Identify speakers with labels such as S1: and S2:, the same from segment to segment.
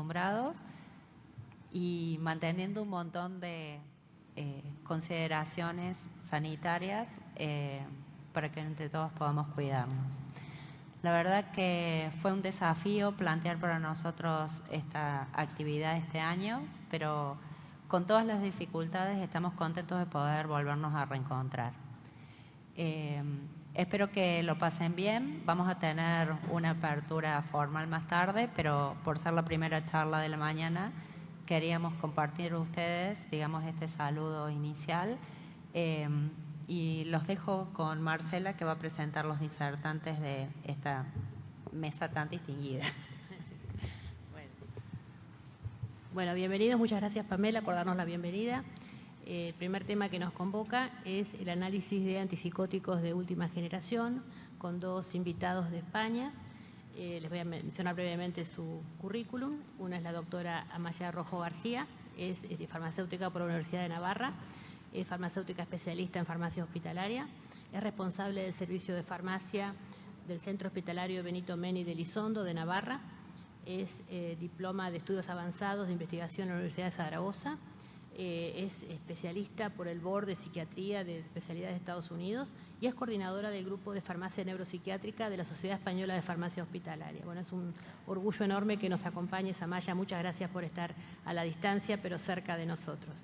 S1: acostumbrados y manteniendo un montón de consideraciones sanitarias para que entre todos podamos cuidarnos. La verdad que fue un desafío plantear para nosotros esta actividad este año, pero con todas las dificultades estamos contentos de poder volvernos a reencontrar. Espero que lo pasen bien. Vamos a tener una apertura formal más tarde, pero por ser la primera charla de la mañana, queríamos compartir con ustedes, digamos, este saludo inicial. Y los dejo con Marcela, que va a presentar los disertantes de esta mesa tan distinguida.
S2: Bueno, bienvenidos. Muchas gracias, Pamela, por darnos la bienvenida. El primer tema que nos convoca es el análisis de antipsicóticos de última generación, con dos invitados de España. Les voy a mencionar brevemente su currículum. Una es la doctora Amaya Rojo García, es farmacéutica por la Universidad de Navarra, es farmacéutica especialista en farmacia hospitalaria, es responsable del servicio de farmacia del Centro Hospitalario Benito Meni de Elizondo de Navarra, es diploma de estudios avanzados de investigación en la Universidad de Zaragoza, es especialista por el Board de Psiquiatría de Especialidades de Estados Unidos y es coordinadora del Grupo de Farmacia Neuropsiquiátrica de la Sociedad Española de Farmacia Hospitalaria. Bueno, es un orgullo enorme que nos acompañes, Amaya. Muchas gracias por estar a la distancia, pero cerca de nosotros.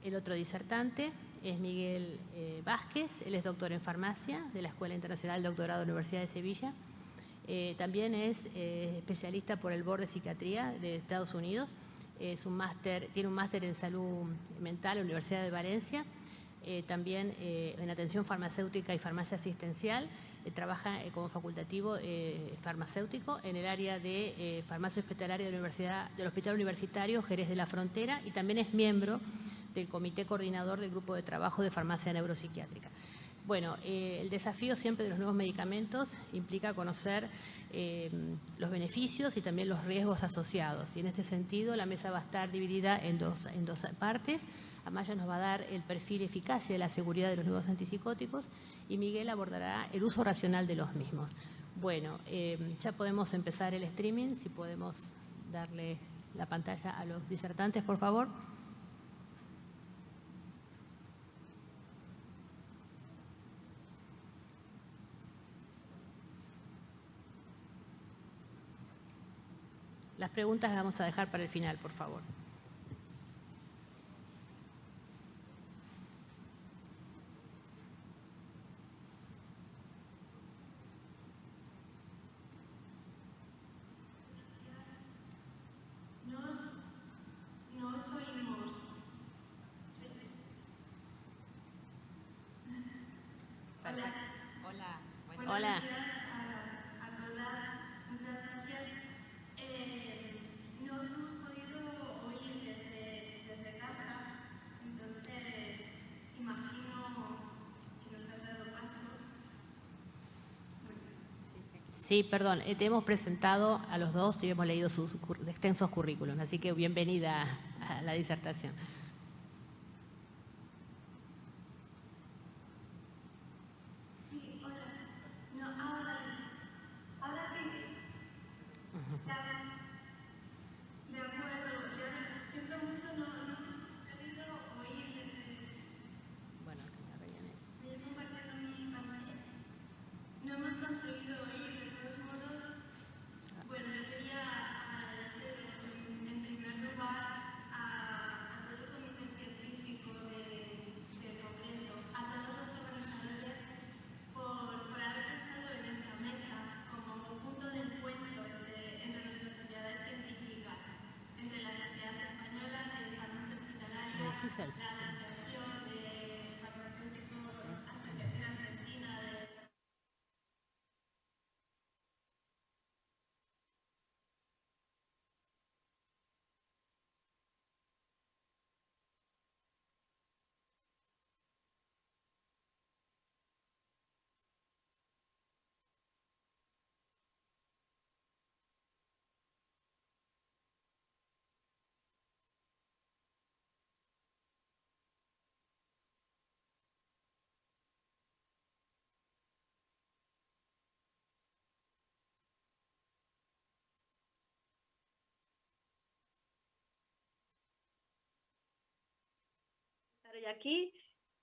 S2: El otro disertante es Miguel Vázquez. Él es doctor en farmacia de la Escuela Internacional de Doctorado de la Universidad de Sevilla. También es especialista por el Board de Psiquiatría de Estados Unidos. Tiene un máster en salud mental en la Universidad de Valencia. También en atención farmacéutica y farmacia asistencial. Trabaja como facultativo farmacéutico en el área de farmacia hospitalaria del Hospital Universitario Jerez de la Frontera, y también es miembro del comité coordinador del grupo de trabajo de farmacia neuropsiquiátrica. Bueno, el desafío siempre de los nuevos medicamentos implica conocer los beneficios y también los riesgos asociados. Y en este sentido, la mesa va a estar dividida en dos partes. Amaya nos va a dar el perfil y eficacia de la seguridad de los nuevos antipsicóticos y Miguel abordará el uso racional de los mismos. Bueno, ya podemos empezar el streaming. Si podemos darle la pantalla a los disertantes, por favor. Las preguntas las vamos a dejar para el final, por favor.
S3: Nos oímos. Hola.
S2: Hola.
S3: Buenos días a todas. Muchas gracias. Nos hemos podido oír desde casa, entonces imagino que nos has dado paso.
S2: Sí, perdón, te hemos presentado a los dos y hemos leído sus extensos currículums, así que bienvenida a la disertación.
S3: Sí, hola. No, ahora sí. De acuerdo. Siento mucho no hemos podido oír desde...
S2: Bueno, que me arreglen eso.
S3: Voy a compartir mi pantalla. No hemos conseguido oír, de todos modos. Bueno, yo quería agradecer en primer lugar a todo el comité científico del Congreso, a todos los organizadores por haber pensado en esta mesa como un punto de encuentro entre nuestras sociedades científicas, entre la Sociedad Española de Farmacia Hospitalaria, la Asociación de Farmacéuticos Argentina de hoy aquí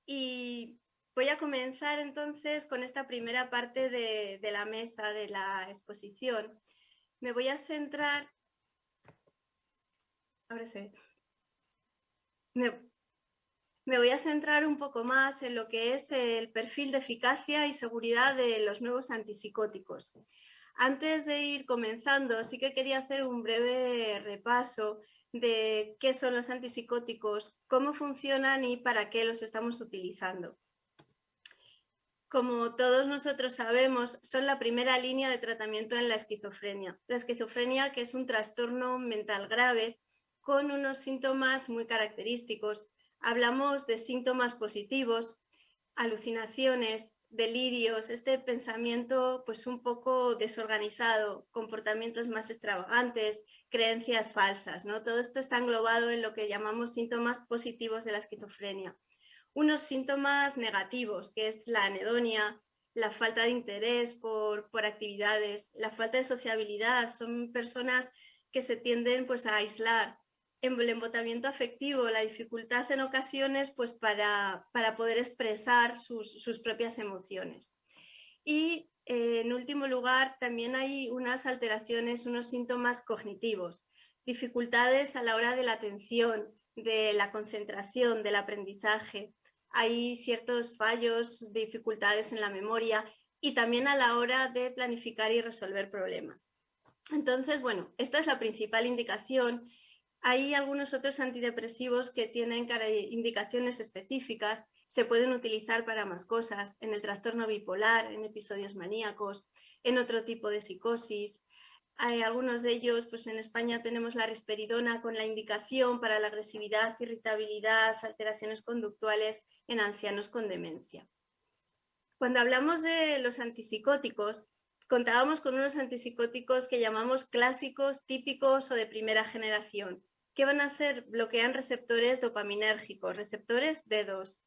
S3: y voy a comenzar entonces con esta primera parte de la mesa de la exposición. Me voy a centrar, ahora sí, me voy a centrar un poco más en lo que es el perfil de eficacia y seguridad de los nuevos antipsicóticos. Antes de ir comenzando, sí que quería hacer un breve repaso de qué son los antipsicóticos, cómo funcionan y para qué los estamos utilizando. Como todos nosotros sabemos, son la primera línea de tratamiento en la esquizofrenia. La esquizofrenia, que es un trastorno mental grave con unos síntomas muy característicos. Hablamos de síntomas positivos, alucinaciones, delirios, este pensamiento pues un poco desorganizado, comportamientos más extravagantes, creencias falsas, ¿no? Todo esto está englobado en lo que llamamos síntomas positivos de la esquizofrenia. Unos síntomas negativos, que es la anedonia, la falta de interés por actividades, la falta de sociabilidad, son personas que se tienden pues a aislar, el embotamiento afectivo, la dificultad en ocasiones pues, para poder expresar sus propias emociones. Y en último lugar, también hay unas alteraciones, unos síntomas cognitivos, dificultades a la hora de la atención, de la concentración, del aprendizaje. Hay ciertos fallos, dificultades en la memoria y también a la hora de planificar y resolver problemas. Entonces, bueno, esta es la principal indicación. Hay algunos otros antidepresivos que tienen indicaciones específicas, se pueden utilizar para más cosas, en el trastorno bipolar, en episodios maníacos, en otro tipo de psicosis. Hay algunos de ellos, pues en España tenemos la risperidona con la indicación para la agresividad, irritabilidad, alteraciones conductuales en ancianos con demencia. Cuando hablamos de los antipsicóticos, contábamos con unos antipsicóticos que llamamos clásicos, típicos o de primera generación. ¿Qué van a hacer? Bloquean receptores dopaminérgicos, receptores D2.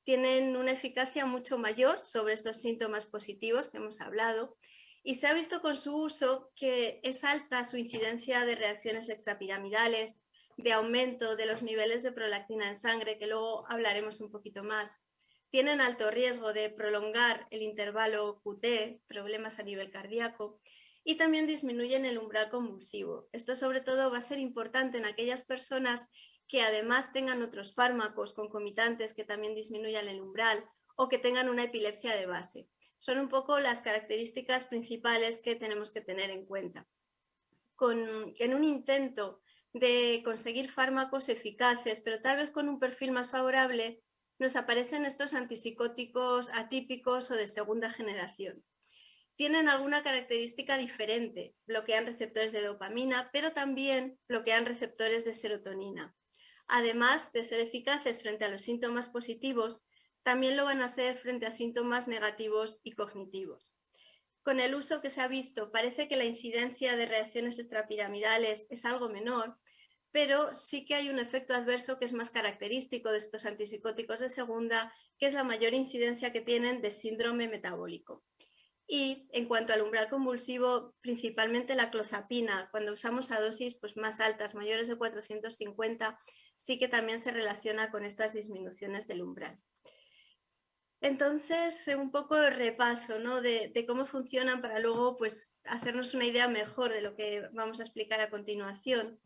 S3: Tienen una eficacia mucho mayor sobre estos síntomas positivos que hemos hablado y se ha visto con su uso que es alta su incidencia de reacciones extrapiramidales, de aumento de los niveles de prolactina en sangre, que luego hablaremos un poquito más. Tienen alto riesgo de prolongar el intervalo QT, problemas a nivel cardíaco, y también disminuyen el umbral convulsivo. Esto sobre todo va a ser importante en aquellas personas que además tengan otros fármacos concomitantes que también disminuyan el umbral o que tengan una epilepsia de base. Son un poco las características principales que tenemos que tener en cuenta. En un intento de conseguir fármacos eficaces, pero tal vez con un perfil más favorable, nos aparecen estos antipsicóticos atípicos o de segunda generación. Tienen alguna característica diferente, bloquean receptores de dopamina, pero también bloquean receptores de serotonina. Además de ser eficaces frente a los síntomas positivos, también lo van a ser frente a síntomas negativos y cognitivos. Con el uso que se ha visto, parece que la incidencia de reacciones extrapiramidales es algo menor, pero sí que hay un efecto adverso que es más característico de estos antipsicóticos de segunda, que es la mayor incidencia que tienen de síndrome metabólico. Y en cuanto al umbral convulsivo, principalmente la clozapina, cuando usamos a dosis pues, más altas, mayores de 450, sí que también se relaciona con estas disminuciones del umbral. Entonces, un poco de repaso, ¿no? de cómo funcionan para luego pues, hacernos una idea mejor de lo que vamos a explicar a continuación.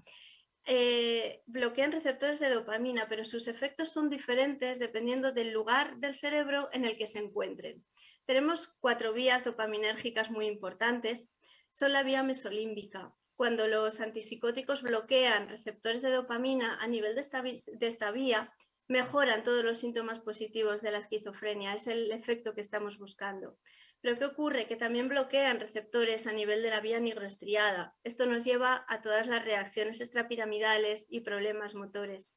S3: Bloquean receptores de dopamina, pero sus efectos son diferentes dependiendo del lugar del cerebro en el que se encuentren. Tenemos 4 vías dopaminérgicas muy importantes. Son la vía mesolímbica. Cuando los antipsicóticos bloquean receptores de dopamina a nivel de esta vía, mejoran todos los síntomas positivos de la esquizofrenia. Es el efecto que estamos buscando. Pero ¿qué ocurre? Que también bloquean receptores a nivel de la vía nigroestriada. Esto nos lleva a todas las reacciones extrapiramidales y problemas motores.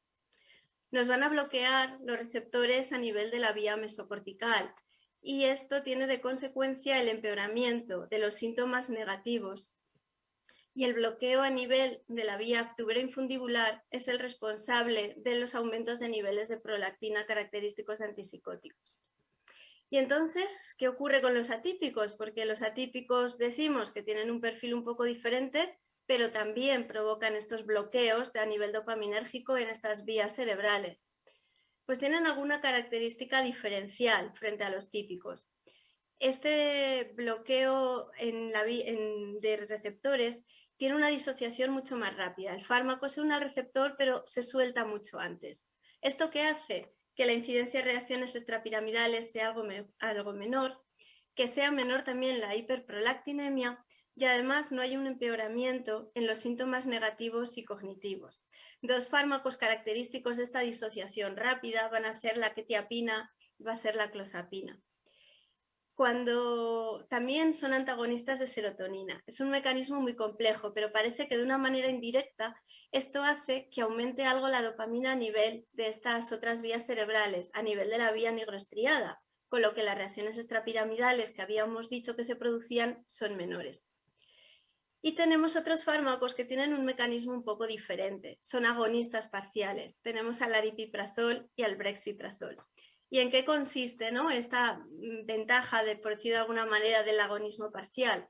S3: Nos van a bloquear los receptores a nivel de la vía mesocortical y esto tiene de consecuencia el empeoramiento de los síntomas negativos. Y el bloqueo a nivel de la vía tubero-infundibular es el responsable de los aumentos de niveles de prolactina característicos de antipsicóticos. Y entonces, ¿qué ocurre con los atípicos? Porque los atípicos decimos que tienen un perfil un poco diferente, pero también provocan estos bloqueos a nivel dopaminérgico en estas vías cerebrales. pues tienen alguna característica diferencial frente a los típicos. Este bloqueo de receptores tiene una disociación mucho más rápida. El fármaco se une al receptor, pero se suelta mucho antes. ¿Esto qué hace? Que la incidencia de reacciones extrapiramidales sea algo menor, que sea menor también la hiperprolactinemia y además no hay un empeoramiento en los síntomas negativos y cognitivos. Dos fármacos característicos de esta disociación rápida van a ser la quetiapina y va a ser la clozapina. Cuando también son antagonistas de serotonina. Es un mecanismo muy complejo, pero parece que de una manera indirecta esto hace que aumente algo la dopamina a nivel de estas otras vías cerebrales, a nivel de la vía nigroestriada, con lo que las reacciones extrapiramidales que habíamos dicho que se producían son menores. Y tenemos otros fármacos que tienen un mecanismo un poco diferente, son agonistas parciales. Tenemos al aripiprazol y al brexpiprazol. ¿Y en qué consiste, ¿no?, esta ventaja, por decir de alguna manera, del agonismo parcial?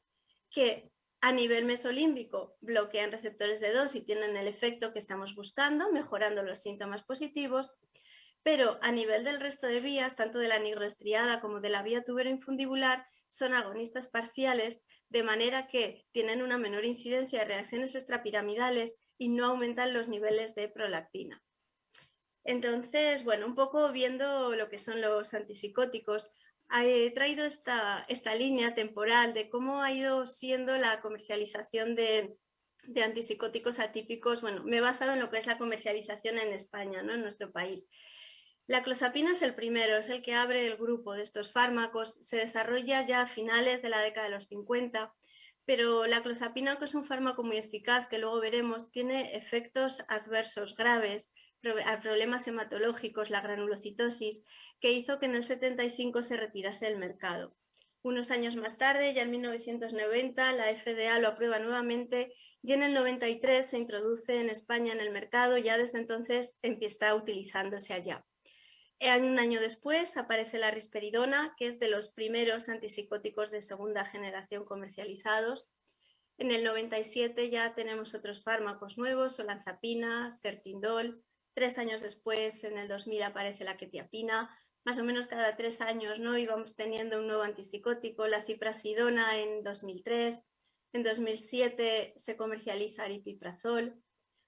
S3: Que a nivel mesolímbico bloquean receptores de 2 y tienen el efecto que estamos buscando, mejorando los síntomas positivos, pero a nivel del resto de vías, tanto de la nigroestriada como de la vía tuberoinfundibular, son agonistas parciales, de manera que tienen una menor incidencia de reacciones extrapiramidales y no aumentan los niveles de prolactina. Entonces, bueno, un poco viendo lo que son los antipsicóticos, he traído esta línea temporal de cómo ha ido siendo la comercialización de antipsicóticos atípicos. Bueno, me he basado en lo que es la comercialización en España, ¿no?, en nuestro país. La clozapina es el primero, es el que abre el grupo de estos fármacos, se desarrolla ya a finales de la década de los 50, pero la clozapina, que es un fármaco muy eficaz, que luego veremos, tiene efectos adversos graves, problemas hematológicos, la granulocitosis, que hizo que en el 75 se retirase del mercado. Unos años más tarde, ya en 1990, la FDA lo aprueba nuevamente y en el 93 se introduce en España en el mercado, ya desde entonces empieza utilizándose allá. Un año después aparece la risperidona, que es de los primeros antipsicóticos de segunda generación comercializados. En el 97 ya tenemos otros fármacos nuevos, olanzapina, sertindol. 3 años después, en el 2000, aparece la quetiapina. Más o menos cada 3 años, ¿no?, íbamos teniendo un nuevo antipsicótico. La ciprasidona en 2003. En 2007 se comercializa aripiprazol.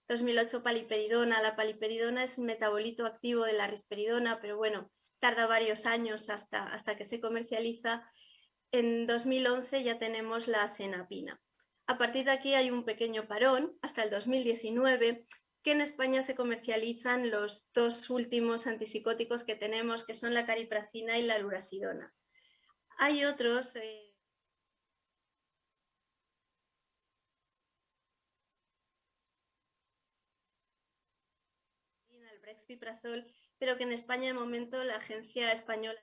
S3: 2008 paliperidona. La paliperidona es un metabolito activo de la risperidona, pero bueno, tarda varios años hasta que se comercializa. En 2011 ya tenemos la senapina. A partir de aquí hay un pequeño parón hasta el 2019, que en España se comercializan los 2 últimos antipsicóticos que tenemos, que son la cariprazina y la lurasidona. Hay otros... el brexpiprazol, pero que en España de momento la agencia española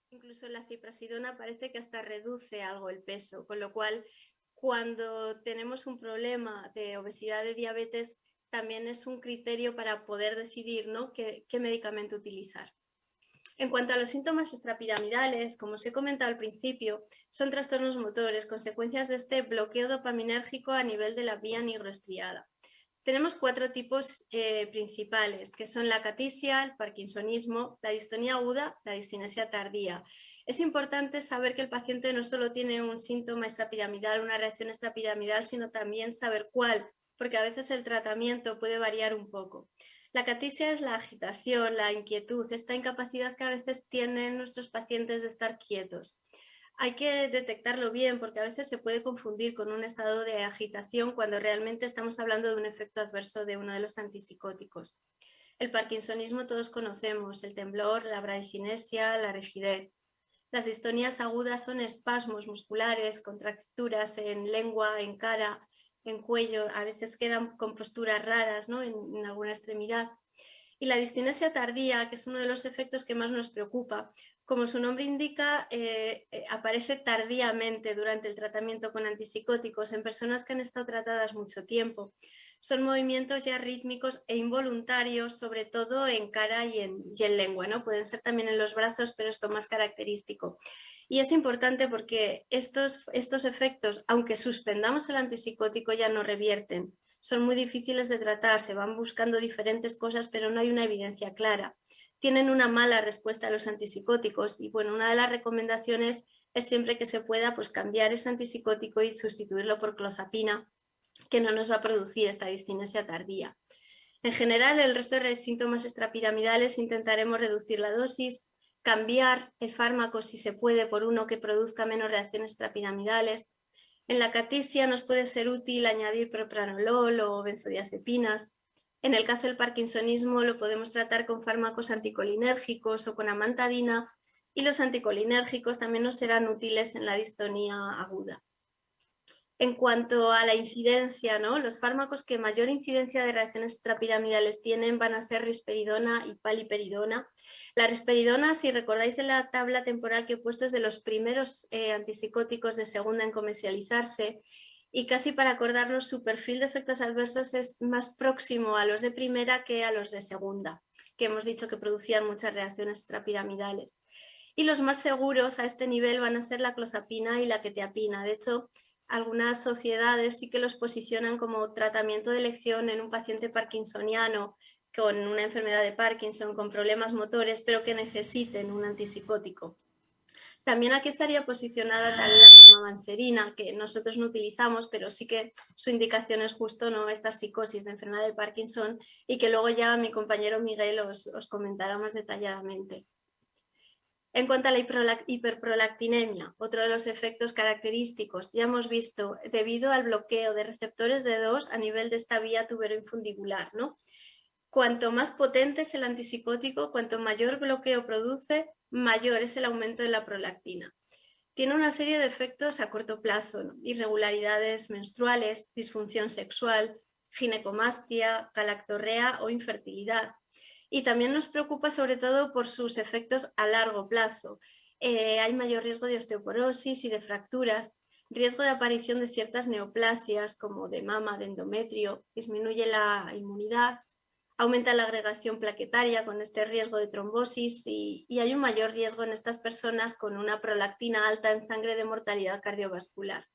S3: Incluso la ciprasidona parece que hasta reduce algo el peso, con lo cual cuando tenemos un problema de obesidad, de diabetes, también es un criterio para poder decidir, ¿no?, qué medicamento utilizar. En cuanto a los síntomas extrapiramidales, como os he comentado al principio, son trastornos motores, consecuencias de este bloqueo dopaminérgico a nivel de la vía nigroestriada. Tenemos 4 tipos principales, que son la acatisia, el parkinsonismo, la distonía aguda, la discinesia tardía. Es importante saber que el paciente no solo tiene un síntoma extrapiramidal, una reacción extrapiramidal, sino también saber cuál, porque a veces el tratamiento puede variar un poco. La acatisia es la agitación, la inquietud, esta incapacidad que a veces tienen nuestros pacientes de estar quietos. Hay que detectarlo bien porque a veces se puede confundir con un estado de agitación cuando realmente estamos hablando de un efecto adverso de uno de los antipsicóticos. El parkinsonismo todos conocemos, el temblor, la bradykinesia, la rigidez. Las distonías agudas son espasmos musculares, contracturas en lengua, en cara, en cuello, a veces quedan con posturas raras, ¿no?, en alguna extremidad. Y la discinesia tardía, que es uno de los efectos que más nos preocupa, como su nombre indica, aparece tardíamente durante el tratamiento con antipsicóticos en personas que han estado tratadas mucho tiempo. Son movimientos ya rítmicos e involuntarios, sobre todo en cara y en lengua, ¿no? Pueden ser también en los brazos, pero esto más característico. Y es importante porque estos efectos, aunque suspendamos el antipsicótico, ya no revierten. Son muy difíciles de tratar, se van buscando diferentes cosas, pero no hay una evidencia clara. Tienen una mala respuesta a los antipsicóticos y bueno, una de las recomendaciones es siempre que se pueda pues cambiar ese antipsicótico y sustituirlo por clozapina, que no nos va a producir esta discinesia tardía. En general, el resto de síntomas extrapiramidales intentaremos reducir la dosis, cambiar el fármaco si se puede por uno que produzca menos reacciones extrapiramidales. En la acatisia nos puede ser útil añadir propranolol o benzodiazepinas. En el caso del parkinsonismo lo podemos tratar con fármacos anticolinérgicos o con amantadina, y los anticolinérgicos también nos serán útiles en la distonía aguda. En cuanto a la incidencia, ¿no?, los fármacos que mayor incidencia de reacciones extrapiramidales tienen van a ser risperidona y paliperidona. La risperidona, si recordáis de la tabla temporal que he puesto, es de los primeros antipsicóticos de segunda en comercializarse, y casi para acordarnos, su perfil de efectos adversos es más próximo a los de primera que a los de segunda, que hemos dicho que producían muchas reacciones extrapiramidales. Y los más seguros a este nivel van a ser la clozapina y la quetiapina. De hecho, algunas sociedades sí que los posicionan como tratamiento de elección en un paciente parkinsoniano con una enfermedad de Parkinson, con problemas motores, pero que necesiten un antipsicótico. También aquí estaría posicionada la pimavanserina, que nosotros no utilizamos, pero sí que su indicación es justo, ¿no?, esta psicosis de enfermedad de Parkinson, y que luego ya mi compañero Miguel os comentará más detalladamente. En cuanto a la hiperprolactinemia, otro de los efectos característicos, ya hemos visto, debido al bloqueo de receptores de 2 a nivel de esta vía tuberoinfundibular, ¿no? Cuanto más potente es el antipsicótico, cuanto mayor bloqueo produce, mayor es el aumento de la prolactina. Tiene una serie de efectos a corto plazo, ¿no?, irregularidades menstruales, disfunción sexual, ginecomastia, galactorrea o infertilidad. Y también nos preocupa sobre todo por sus efectos a largo plazo. Hay mayor riesgo de osteoporosis y de fracturas, riesgo de aparición de ciertas neoplasias como de mama, de endometrio, disminuye la inmunidad, aumenta la agregación plaquetaria con este riesgo de trombosis y hay un mayor riesgo en estas personas con una prolactina alta en sangre de mortalidad cardiovascular.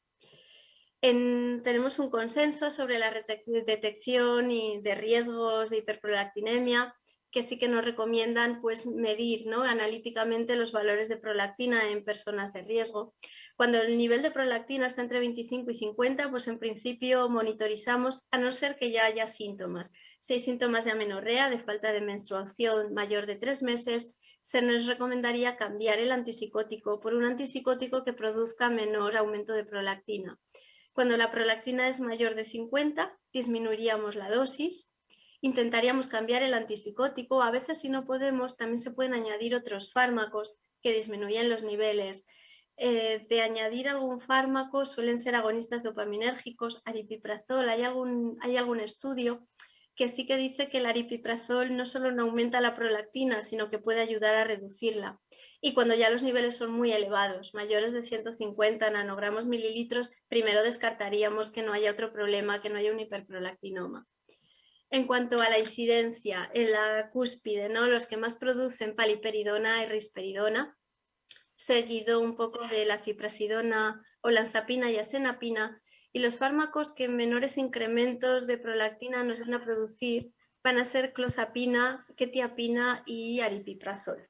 S3: Tenemos un consenso sobre la detección de riesgos de hiperprolactinemia, que sí que nos recomiendan pues medir, ¿no?, analíticamente los valores de prolactina en personas de riesgo. Cuando el nivel de prolactina está entre 25 y 50, pues en principio monitorizamos, a no ser que ya haya síntomas. Si hay síntomas de amenorrea, de falta de menstruación mayor de 3 meses, se nos recomendaría cambiar el antipsicótico por un antipsicótico que produzca menor aumento de prolactina. Cuando la prolactina es mayor de 50, disminuiríamos la dosis. Intentaríamos cambiar el antipsicótico. A veces, si no podemos, también se pueden añadir otros fármacos que disminuyen los niveles. De añadir algún fármaco suelen ser agonistas dopaminérgicos, aripiprazol. Hay algún estudio, que sí que dice que el aripiprazol no solo no aumenta la prolactina, sino que puede ayudar a reducirla. Y cuando ya los niveles son muy elevados, mayores de 150 nanogramos mililitros, primero descartaríamos que no haya otro problema, que no haya un hiperprolactinoma. En cuanto a la incidencia en la cúspide, ¿no? Los que más producen paliperidona y risperidona, seguido un poco de la ciprasidona, olanzapina y asenapina, y los fármacos que en menores incrementos de prolactina nos van a producir van a ser clozapina, quetiapina y aripiprazol.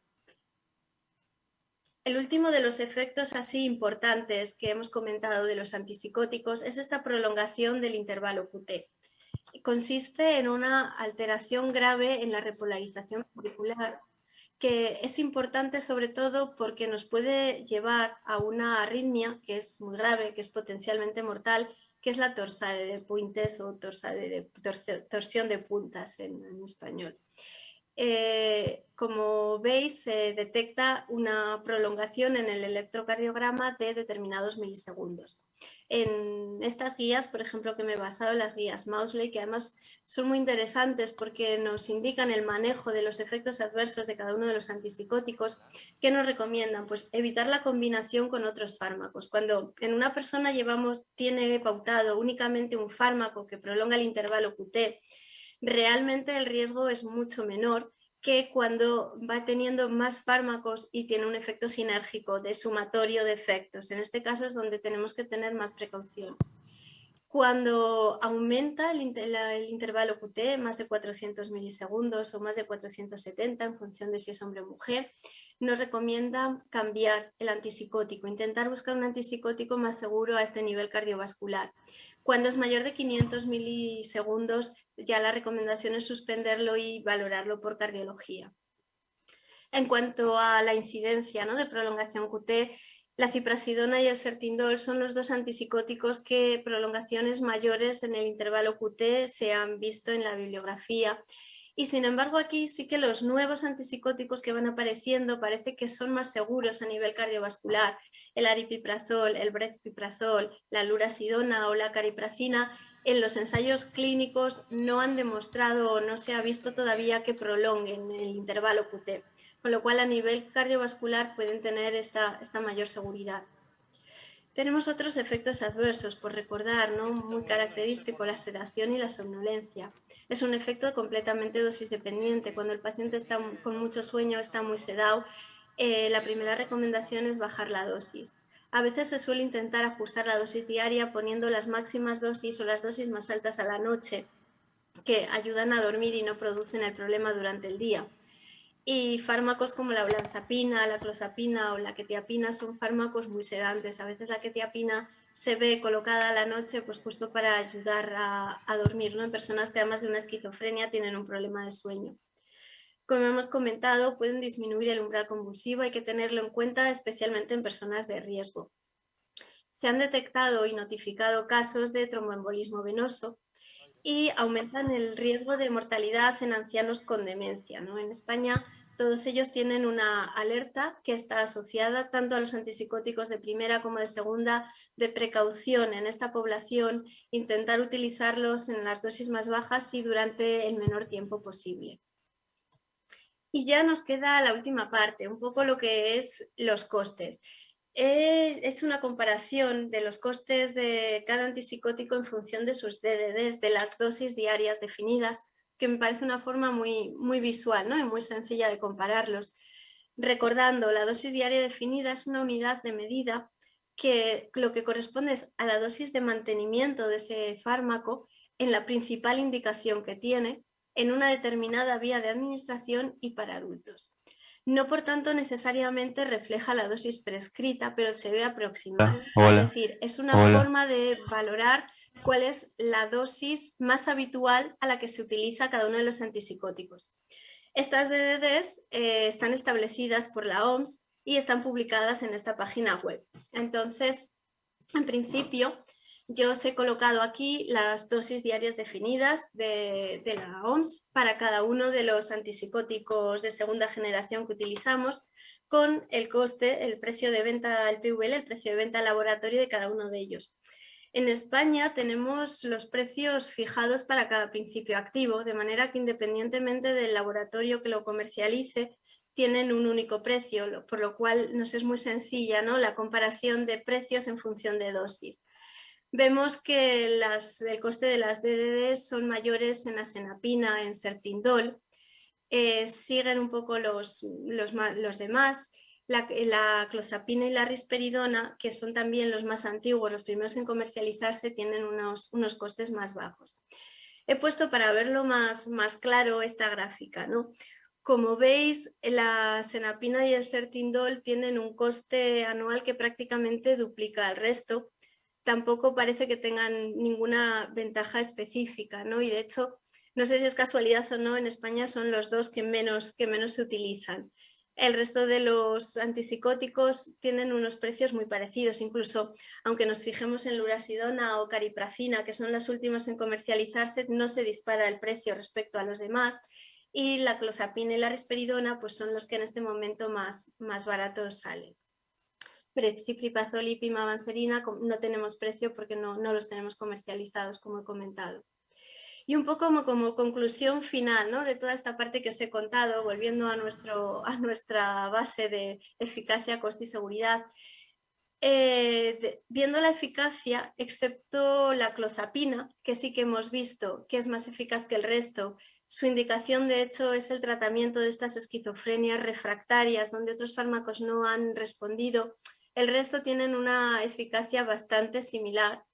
S3: El último de los efectos así importantes que hemos comentado de los antipsicóticos es esta prolongación del intervalo QT. Consiste en una alteración grave en la repolarización auricular, que es importante sobre todo porque nos puede llevar a una arritmia que es muy grave, que es potencialmente mortal, que es la torsade de puntes o torsión de puntas en español. Como veis, se detecta una prolongación en el electrocardiograma de determinados milisegundos. En estas guías, por ejemplo, que me he basado en las guías Mausley, que además son muy interesantes porque nos indican el manejo de los efectos adversos de cada uno de los antipsicóticos, que nos recomiendan pues, evitar la combinación con otros fármacos. Cuando en una persona tiene pautado únicamente un fármaco que prolonga el intervalo QT, realmente el riesgo es mucho menor que cuando va teniendo más fármacos y tiene un efecto sinérgico de sumatorio de efectos. En este caso es donde tenemos que tener más precaución. Cuando aumenta el intervalo QT, más de 400 milisegundos o más de 470, en función de si es hombre o mujer, nos recomienda cambiar el antipsicótico, intentar buscar un antipsicótico más seguro a este nivel cardiovascular. Cuando es mayor de 500 milisegundos, ya la recomendación es suspenderlo y valorarlo por cardiología. En cuanto a la incidencia, ¿no?, de prolongación QT, la ciprasidona y el sertindol son los dos antipsicóticos que prolongaciones mayores en el intervalo QT se han visto en la bibliografía. Y sin embargo aquí sí que los nuevos antipsicóticos que van apareciendo parece que son más seguros a nivel cardiovascular. El aripiprazol, el brexpiprazol, la lurasidona o la cariprazina en los ensayos clínicos no han demostrado o no se ha visto todavía que prolonguen el intervalo QT, con lo cual a nivel cardiovascular pueden tener esta mayor seguridad. Tenemos otros efectos adversos, por recordar, ¿no?, muy característico, la sedación y la somnolencia. Es un efecto completamente dosis dependiente. Cuando el paciente está con mucho sueño, está muy sedado, la primera recomendación es bajar la dosis. A veces se suele intentar ajustar la dosis diaria poniendo las máximas dosis o las dosis más altas a la noche, que ayudan a dormir y no producen el problema durante el día. Y fármacos como la olanzapina, la clozapina o la quetiapina son fármacos muy sedantes. A veces la quetiapina se ve colocada a la noche pues justo para ayudar a dormir, ¿no?, en personas que además de una esquizofrenia tienen un problema de sueño. Como hemos comentado, pueden disminuir el umbral convulsivo, hay que tenerlo en cuenta especialmente en personas de riesgo. Se han detectado y notificado casos de tromboembolismo venoso y aumentan el riesgo de mortalidad en ancianos con demencia, ¿no? En España todos ellos tienen una alerta que está asociada tanto a los antipsicóticos de primera como de segunda, de precaución en esta población, intentar utilizarlos en las dosis más bajas y durante el menor tiempo posible. Y ya nos queda la última parte, un poco lo que es los costes. He hecho una comparación de los costes de cada antipsicótico en función de sus DDDs, de las dosis diarias definidas, que me parece una forma muy visual, ¿no?, y muy sencilla de compararlos. Recordando, la dosis diaria definida es una unidad de medida que lo que corresponde es a la dosis de mantenimiento de ese fármaco en la principal indicación que tiene, en una determinada vía de administración y para adultos. No, por tanto, necesariamente refleja la dosis prescrita, pero se ve aproximada. Es decir, es una forma de valorar cuál es la dosis más habitual a la que se utiliza cada uno de los antipsicóticos. Estas DDDs están establecidas por la OMS y están publicadas en esta página web. Entonces, en principio, yo os he colocado aquí las dosis diarias definidas de la OMS para cada uno de los antipsicóticos de segunda generación que utilizamos, con el coste, el precio de venta, el PVL, el precio de venta al laboratorio de cada uno de ellos. En España tenemos los precios fijados para cada principio activo, de manera que independientemente del laboratorio que lo comercialice, tienen un único precio, por lo cual nos es muy sencilla, ¿no?, la comparación de precios en función de dosis. Vemos que el coste de las DDDs son mayores en asenapina, en sertindol, siguen un poco los demás. La clozapina y la risperidona, que son también los más antiguos, los primeros en comercializarse, tienen unos costes más bajos. He puesto para verlo más claro esta gráfica, ¿no? Como veis, la senapina y el sertindol tienen un coste anual que prácticamente duplica al resto. Tampoco parece que tengan ninguna ventaja específica, ¿no? Y de hecho, no sé si es casualidad o no, en España son los dos que menos se utilizan. El resto de los antipsicóticos tienen unos precios muy parecidos, incluso aunque nos fijemos en lurasidona o cariprafina, que son las últimas en comercializarse, no se dispara el precio respecto a los demás, y la clozapina y la risperidona pues son los que en este momento más baratos salen. Brexpiprazol y pimavanserina no tenemos precio porque no los tenemos comercializados, como he comentado. Y un poco como conclusión final, ¿no?, de toda esta parte que os he contado, volviendo a nuestra base de eficacia, coste y seguridad, viendo la eficacia, excepto la clozapina, que sí que hemos visto que es más eficaz que el resto, su indicación de hecho es el tratamiento de estas esquizofrenias refractarias, donde otros fármacos no han respondido. El resto tienen una eficacia bastante similar.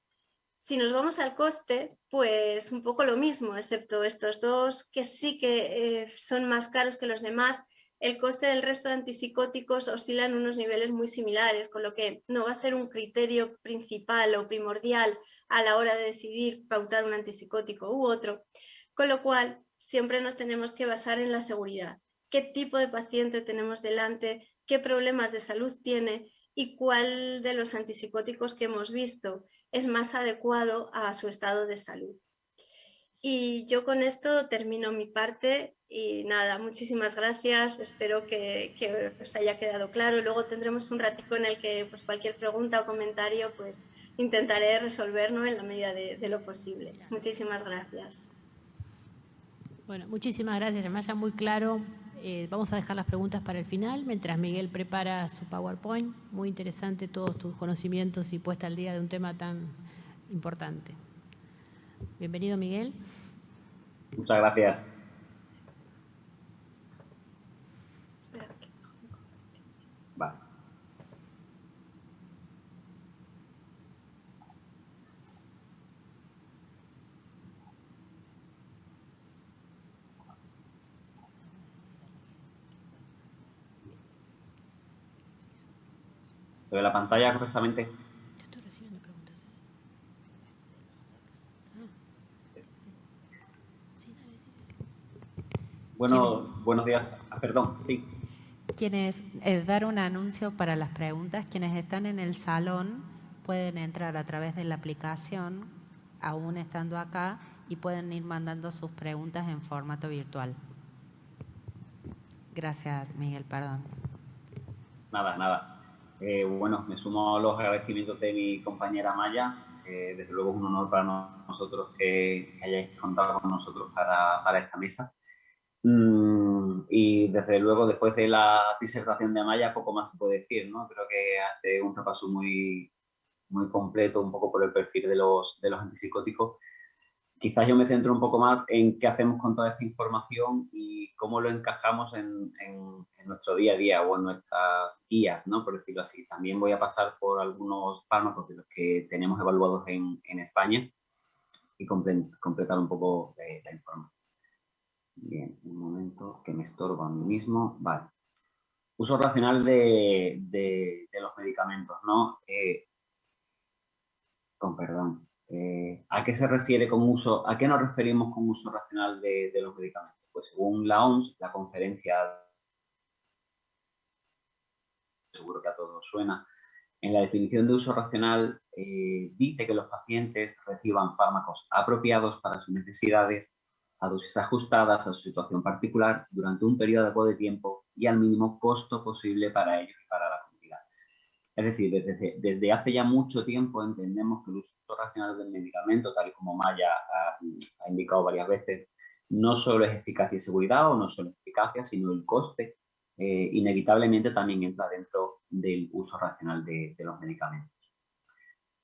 S3: Si nos vamos al coste, pues un poco lo mismo, excepto estos dos que sí que son más caros que los demás. El coste del resto de antipsicóticos oscila en unos niveles muy similares, con lo que no va a ser un criterio principal o primordial a la hora de decidir pautar un antipsicótico u otro. Con lo cual, siempre nos tenemos que basar en la seguridad. ¿Qué tipo de paciente tenemos delante? ¿Qué problemas de salud tiene? ¿Y cuál de los antipsicóticos que hemos visto es más adecuado a su estado de salud? Y yo con esto termino mi parte y nada, muchísimas gracias, espero que os haya quedado claro. Luego tendremos un ratico en el que pues, cualquier pregunta o comentario pues intentaré resolver, ¿no?, en la medida de lo posible. Muchísimas gracias.
S2: Bueno, muchísimas gracias, además ya muy claro. Vamos a dejar las preguntas para el final, mientras Miguel prepara su PowerPoint. Muy interesante todos tus conocimientos y puesta al día de un tema tan importante. Bienvenido, Miguel.
S4: Muchas gracias. Vale. ¿Se ve la pantalla correctamente?
S2: Yo estoy recibiendo preguntas. Sí, dale.
S4: Bueno, buenos días. Perdón, sí.
S1: Quienes, dar un anuncio para las preguntas, quienes están en el salón pueden entrar a través de la aplicación, aún estando acá, y pueden ir mandando sus preguntas en formato virtual. Gracias, Miguel, perdón.
S4: Nada. Bueno, me sumo a los agradecimientos de mi compañera Maya. Desde luego es un honor para nosotros que hayáis contado con nosotros para esta mesa. Y desde luego, después de la disertación de Maya, poco más se puede decir, ¿no? Creo que hace un repaso muy completo un poco por el perfil de los antipsicóticos. Quizás yo me centro un poco más en qué hacemos con toda esta información y cómo lo encajamos en nuestro día a día o en nuestras guías, ¿no?, por decirlo así. También voy a pasar por algunos fármacos de los que tenemos evaluados en España y completar un poco la información. Bien, un momento que me estorbo a mí mismo. Vale. Uso racional de los medicamentos, ¿no? Con perdón. ¿A qué se refiere con uso? ¿A qué nos referimos con uso racional de los medicamentos? Pues según la OMS, la conferencia, seguro que a todos suena, en la definición de uso racional dice que los pacientes reciban fármacos apropiados para sus necesidades, a dosis ajustadas a su situación particular, durante un periodo de tiempo y al mínimo costo posible para ellos y para la comunidad. Es decir, desde hace ya mucho tiempo entendemos que el uso racional del medicamento, tal y como Maya ha indicado varias veces, no solo es eficacia y seguridad, o no solo es eficacia, sino el coste, inevitablemente también entra dentro del uso racional de los medicamentos.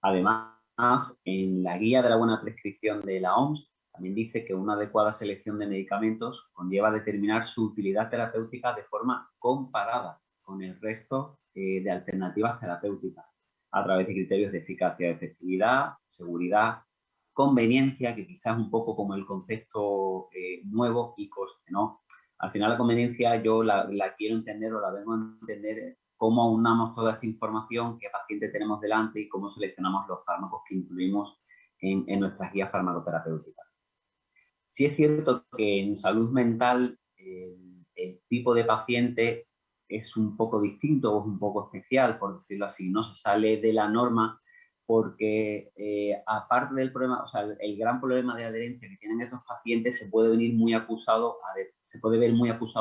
S4: Además, en la guía de la buena prescripción de la OMS, también dice que una adecuada selección de medicamentos conlleva determinar su utilidad terapéutica de forma comparada con el resto de alternativas terapéuticas, a través de criterios de eficacia, efectividad, seguridad, conveniencia, que quizás es un poco como el concepto nuevo, y coste, ¿no? Al final la conveniencia yo la quiero entender, o la vengo a entender, cómo aunamos toda esta información, qué paciente tenemos delante y cómo seleccionamos los fármacos que incluimos en nuestras guías farmacoterapéuticas. Sí es cierto que en salud mental el tipo de paciente es un poco distinto, o es un poco especial, por decirlo así, no se sale de la norma, porque aparte del problema, o sea, el gran problema de adherencia que tienen estos pacientes se puede ver muy acusado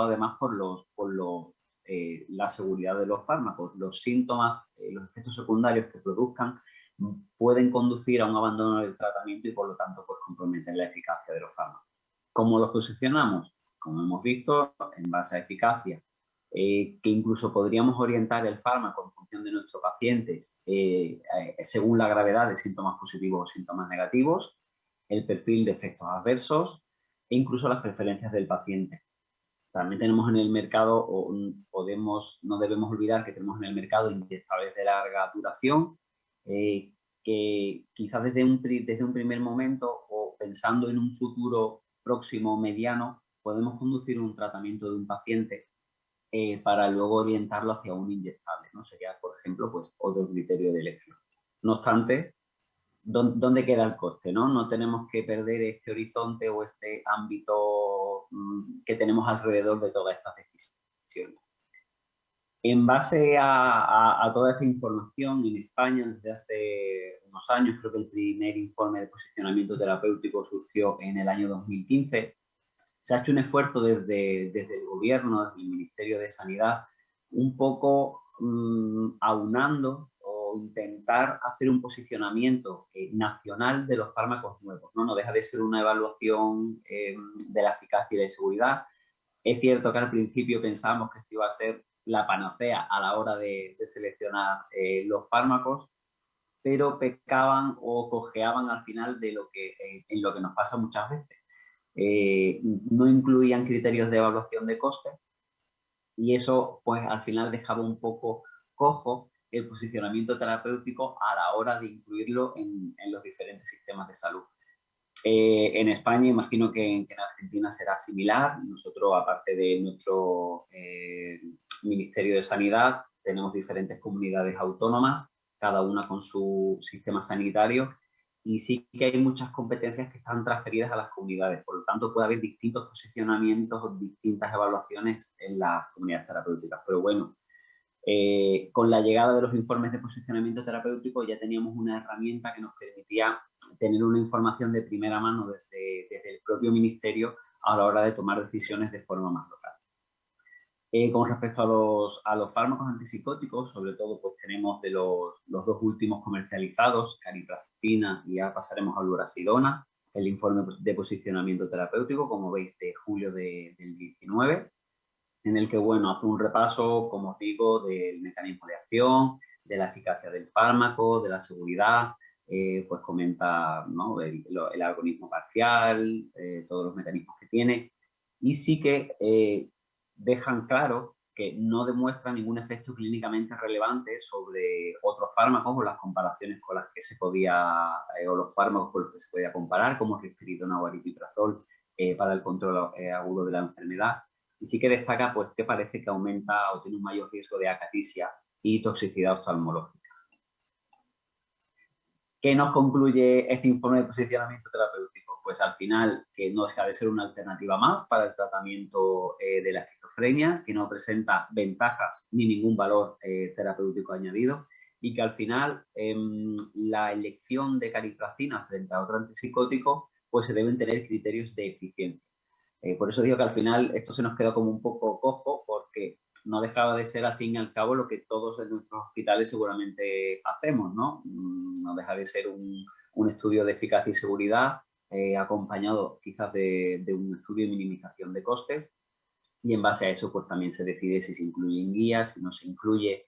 S4: además por la seguridad de los fármacos. Los síntomas, los efectos secundarios que produzcan pueden conducir a un abandono del tratamiento y, por lo tanto, pues comprometen la eficacia de los fármacos. ¿Cómo los posicionamos? Como hemos visto, en base a eficacia, que incluso podríamos orientar el fármaco en función de nuestros pacientes según la gravedad de síntomas positivos o síntomas negativos, el perfil de efectos adversos e incluso las preferencias del paciente. También tenemos en el mercado, no debemos olvidar que tenemos en el mercado inyectables de larga duración, que quizás desde un primer momento, o pensando en un futuro próximo o mediano, podemos conducir un tratamiento de un paciente para luego orientarlo hacia un inyectable, ¿no? Sería, por ejemplo, pues otro criterio de elección. No obstante, ¿dónde queda el coste, no? No tenemos que perder este horizonte o este ámbito que tenemos alrededor de todas estas decisiones. En base a toda esta información, en España, desde hace unos años, creo que el primer informe de posicionamiento terapéutico surgió en el año 2015, se ha hecho un esfuerzo desde el gobierno, desde el Ministerio de Sanidad, un poco aunando o intentar hacer un posicionamiento nacional de los fármacos nuevos, ¿no? No deja de ser una evaluación de la eficacia y de seguridad. Es cierto que al principio pensábamos que esto iba a ser la panacea a la hora de seleccionar los fármacos, pero pecaban o cojeaban al final de en lo que nos pasa muchas veces. No incluían criterios de evaluación de coste, y eso pues al final dejaba un poco cojo el posicionamiento terapéutico a la hora de incluirlo en los diferentes sistemas de salud. En España, imagino que en Argentina será similar. Nosotros, aparte de nuestro Ministerio de Sanidad, tenemos diferentes comunidades autónomas, cada una con su sistema sanitario, y sí que hay muchas competencias que están transferidas a las comunidades. Por lo tanto, puede haber distintos posicionamientos o distintas evaluaciones en las comunidades terapéuticas. Pero bueno, con la llegada de los informes de posicionamiento terapéutico ya teníamos una herramienta que nos permitía tener una información de primera mano desde el propio ministerio a la hora de tomar decisiones de forma más local. Con respecto a los fármacos antipsicóticos, sobre todo pues tenemos de los dos últimos comercializados, cariprazina, y ya pasaremos a lurasidona, el informe de posicionamiento terapéutico, como veis, de julio del 19, en el que, bueno, hace un repaso, como os digo, del mecanismo de acción, de la eficacia del fármaco, de la seguridad, pues comenta, ¿no?, el agonismo parcial, todos los mecanismos que tiene, y sí que dejan claro que no demuestra ningún efecto clínicamente relevante sobre otros fármacos, o las comparaciones con las que se podía, o los fármacos con los que se podía comparar, como risperidona o aripiprazol, para el control agudo de la enfermedad. Y sí que destaca pues, que parece que aumenta o tiene un mayor riesgo de acaticia y toxicidad oftalmológica. ¿Qué nos concluye este informe de posicionamiento terapéutico? Pues al final que no deja de ser una alternativa más para el tratamiento de la esquizofrenia, que no presenta ventajas ni ningún valor terapéutico añadido, y que al final la elección de cariprazina frente a otro antipsicótico pues se deben tener criterios de eficiencia. Por eso digo que al final esto se nos quedó como un poco cojo, porque no dejaba de ser al fin y al cabo lo que todos en nuestros hospitales seguramente hacemos, ¿no? No deja de ser un estudio de eficacia y seguridad acompañado quizás de un estudio de minimización de costes, y en base a eso pues también se decide si se incluyen guías, si no se incluye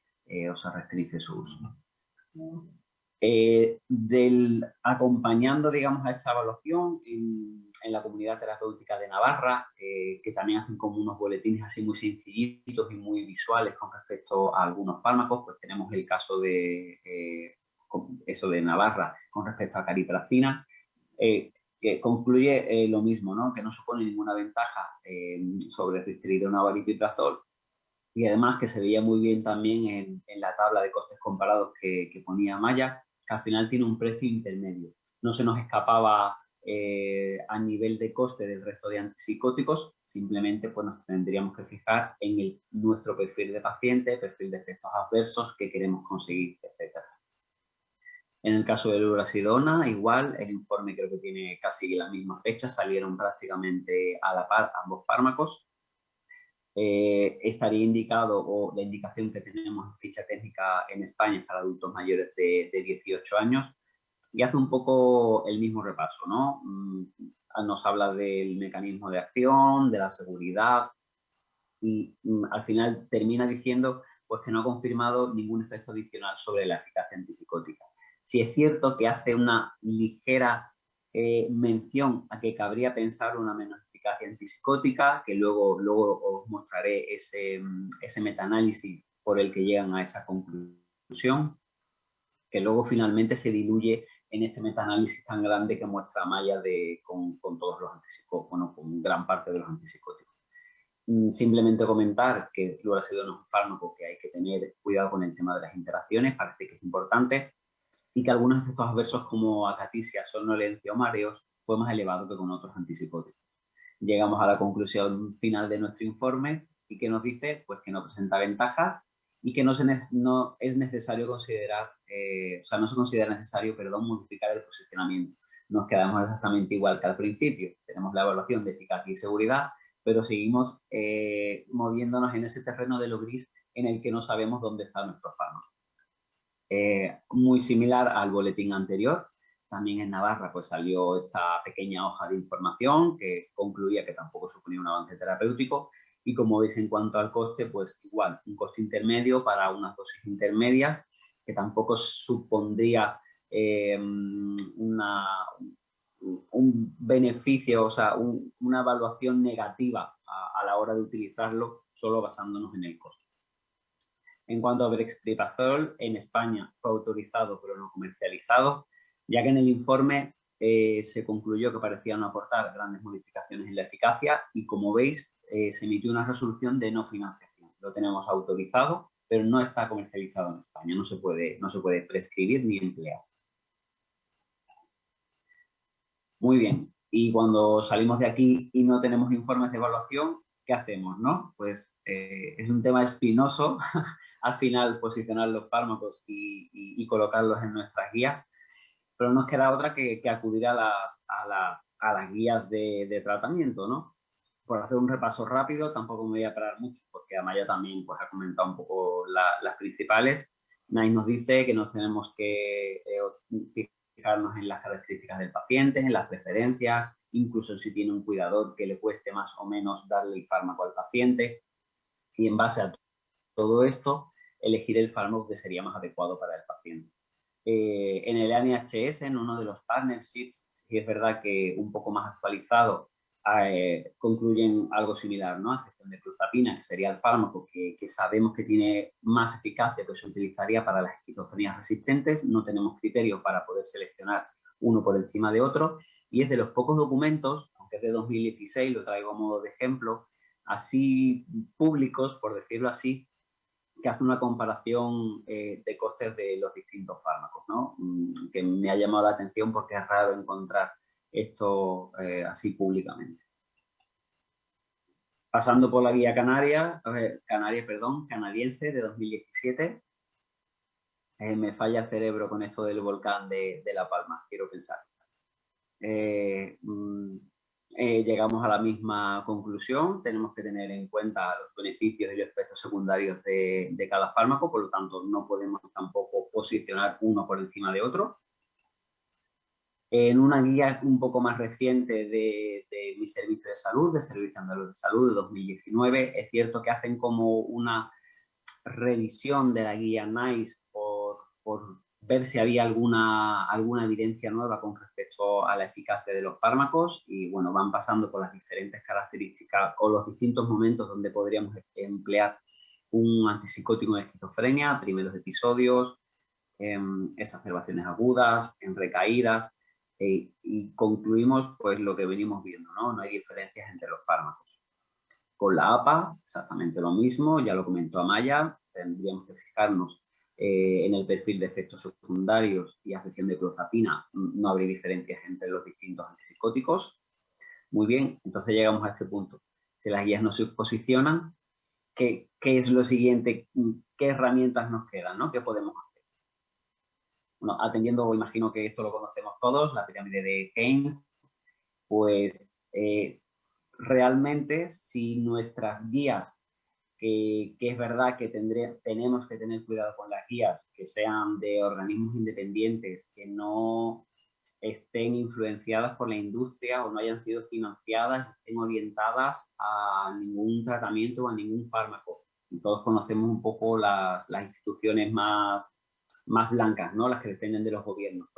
S4: o se restringe su uso. Acompañando, digamos, a esta evaluación en la comunidad terapéutica de Navarra, que también hacen como unos boletines así muy sencillitos y muy visuales con respecto a algunos fármacos, pues tenemos el caso de eso de Navarra con respecto a caripracina, que concluye lo mismo, ¿no? Que no supone ninguna ventaja sobre risperidona o aripiprazol, y además que se veía muy bien también en la tabla de costes comparados que ponía Maya, que al final tiene un precio intermedio. No se nos escapaba a nivel de coste del resto de antipsicóticos, simplemente pues nos tendríamos que fijar en nuestro perfil de paciente, perfil de efectos adversos que queremos conseguir, etc. En el caso de lurasidona, igual, el informe creo que tiene casi la misma fecha, salieron prácticamente a la par ambos fármacos. Estaría indicado, o la indicación que tenemos en ficha técnica en España es para adultos mayores de 18 años, y hace un poco el mismo repaso, ¿no? Nos habla del mecanismo de acción, de la seguridad, y al final termina diciendo pues, que no ha confirmado ningún efecto adicional sobre la eficacia antipsicótica. Sí es cierto que hace una ligera mención a que cabría pensar una menor eficacia antipsicótica, que luego os mostraré ese metaanálisis por el que llegan a esa conclusión, que luego finalmente se diluye en este metaanálisis tan grande que muestra Maya con todos los antipsicóticos, bueno, con gran parte de los antipsicóticos. Simplemente comentar que el fluoracidona es un fármaco que hay que tener cuidado con el tema de las interacciones, parece que es importante, y que algunos efectos adversos como acatisia, somnolencia o mareos fue más elevado que con otros antipsicóticos. Llegamos a la conclusión final de nuestro informe y que nos dice pues, que no presenta ventajas y que no es necesario considerar, no se considera necesario, modificar el posicionamiento. Nos quedamos exactamente igual que al principio. Tenemos la evaluación de eficacia y seguridad, pero seguimos moviéndonos en ese terreno de lo gris en el que no sabemos dónde está nuestro fármaco. Muy similar al boletín anterior, también en Navarra pues salió esta pequeña hoja de información que concluía que tampoco suponía un avance terapéutico, y como veis en cuanto al coste, pues igual, un coste intermedio para unas dosis intermedias que tampoco supondría un beneficio, o sea, una evaluación negativa a la hora de utilizarlo solo basándonos en el coste. En cuanto a brexpiprazol, en España fue autorizado pero no comercializado, ya que en el informe se concluyó que parecía no aportar grandes modificaciones en la eficacia y, como veis, se emitió una resolución de no financiación. Lo tenemos autorizado, pero no está comercializado en España, no se puede prescribir ni emplear. Muy bien, y cuando salimos de aquí y no tenemos informes de evaluación, ¿qué hacemos, no? Pues es un tema espinoso al final posicionar los fármacos y colocarlos en nuestras guías, pero no nos queda otra que acudir a las guías de tratamiento, ¿no? Por hacer un repaso rápido, tampoco me voy a parar mucho porque Amaya también pues, ha comentado un poco las principales. NICE nos dice que nos tenemos que fijarnos en las características del paciente, en las preferencias, incluso en si tiene un cuidador que le cueste más o menos darle el fármaco al paciente, y en base a todo esto, elegir el fármaco que sería más adecuado para el paciente. En el NHS, en uno de los partnerships, sí es verdad que un poco más actualizado, concluyen algo similar, ¿no? A excepción de clozapina, que sería el fármaco que sabemos que tiene más eficacia, que se utilizaría para las esquizofrenías resistentes. No tenemos criterios para poder seleccionar uno por encima de otro, y es de los pocos documentos, aunque es de 2016, lo traigo a modo de ejemplo, así públicos, por decirlo así, que hace una comparación de costes de los distintos fármacos, ¿no? Que me ha llamado la atención porque es raro encontrar esto así públicamente. Pasando por la guía canadiense de 2017, me falla el cerebro con esto del volcán de La Palma, quiero pensar. llegamos a la misma conclusión. Tenemos que tener en cuenta los beneficios y los efectos secundarios de cada fármaco, por lo tanto no podemos tampoco posicionar uno por encima de otro. En una guía un poco más reciente de mi servicio de salud, del Servicio Andaluz de Salud de 2019, es cierto que hacen como una revisión de la guía NICE por ver si había alguna evidencia nueva con respecto a la eficacia de los fármacos y, bueno, van pasando por las diferentes características o los distintos momentos donde podríamos emplear un antipsicótico en esquizofrenia, primeros episodios, exacerbaciones agudas, en recaídas, y concluimos pues lo que venimos viendo, ¿no? No hay diferencias entre los fármacos. Con la APA, exactamente lo mismo, ya lo comentó Amaya, tendríamos que fijarnos en el perfil de efectos secundarios y afección de clozapina, no habría diferencias entre los distintos antipsicóticos. Muy bien, entonces llegamos a este punto. Si las guías no se posicionan, ¿qué es lo siguiente? ¿Qué herramientas nos quedan, ¿no? ¿Qué podemos hacer? Bueno, atendiendo, imagino que esto lo conocemos todos, la pirámide de Keynes, pues realmente si nuestras guías, que es verdad que tenemos que tener cuidado con las guías, que sean de organismos independientes, que no estén influenciadas por la industria o no hayan sido financiadas, estén orientadas a ningún tratamiento o a ningún fármaco. Y todos conocemos un poco las instituciones más blancas, ¿no? Las que dependen de los gobiernos,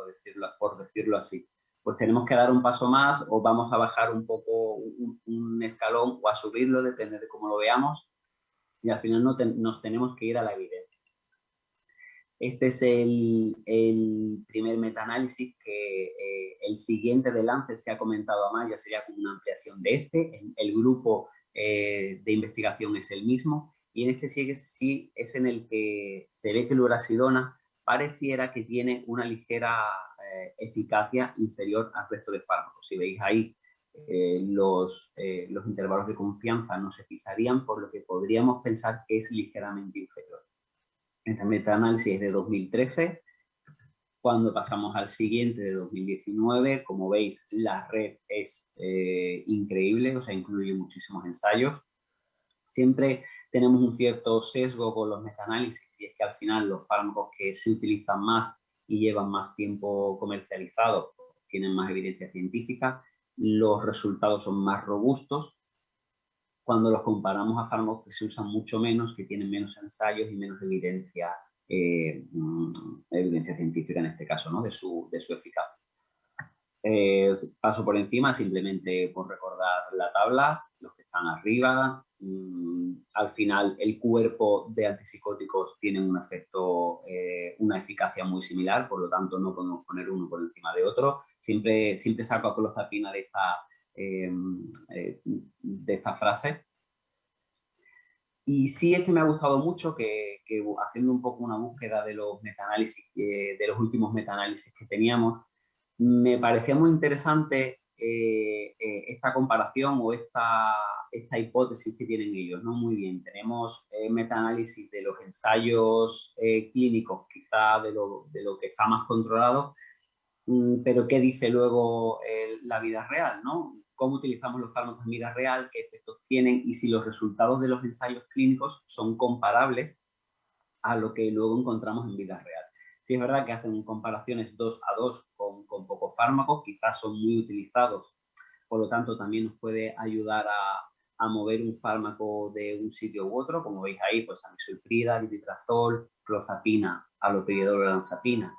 S4: por decirlo así. Pues tenemos que dar un paso más o vamos a bajar un poco un escalón o a subirlo, depende de cómo lo veamos, y al final nos tenemos que ir a la evidencia. Este es el primer metaanálisis que el siguiente de Lancet que ha comentado Amaya sería como una ampliación de este. El grupo de investigación es el mismo y en este sí es en el que se ve que el lurasidona pareciera que tiene una ligera eficacia inferior al resto de fármacos. Si veis ahí, los intervalos de confianza no se fijarían, por lo que podríamos pensar que es ligeramente inferior. Este metaanálisis es de 2013. Cuando pasamos al siguiente de 2019, como veis, la red es increíble, o sea, incluye muchísimos ensayos. Siempre tenemos un cierto sesgo con los metaanálisis y es que al final los fármacos que se utilizan más y llevan más tiempo comercializados tienen más evidencia científica, los resultados son más robustos cuando los comparamos a fármacos que se usan mucho menos, que tienen menos ensayos y menos evidencia científica en este caso, ¿no? de su eficacia. Paso por encima simplemente por recordar la tabla, los que están arriba. Al final el cuerpo de antipsicóticos tiene un efecto, una eficacia muy similar, por lo tanto no podemos poner uno por encima de otro. Siempre saco a clozapina de esta frase. Y sí, me ha gustado mucho que haciendo un poco una búsqueda de los metaanálisis, de los últimos metaanálisis que teníamos, me parecía muy interesante esta comparación o esta hipótesis que tienen ellos, ¿no? Muy bien, tenemos metaanálisis de los ensayos clínicos, quizá de lo que está más controlado, pero ¿qué dice luego la vida real, ¿no? ¿Cómo utilizamos los fármacos en vida real? ¿Qué efectos tienen? Y si los resultados de los ensayos clínicos son comparables a lo que luego encontramos en vida real. Sí es verdad que hacen comparaciones 2 a 2 con pocos fármacos, quizás son muy utilizados, por lo tanto también nos puede ayudar a mover un fármaco de un sitio u otro, como veis ahí, pues amisulprida, ditrazol, clozapina, haloperidol, olanzapina,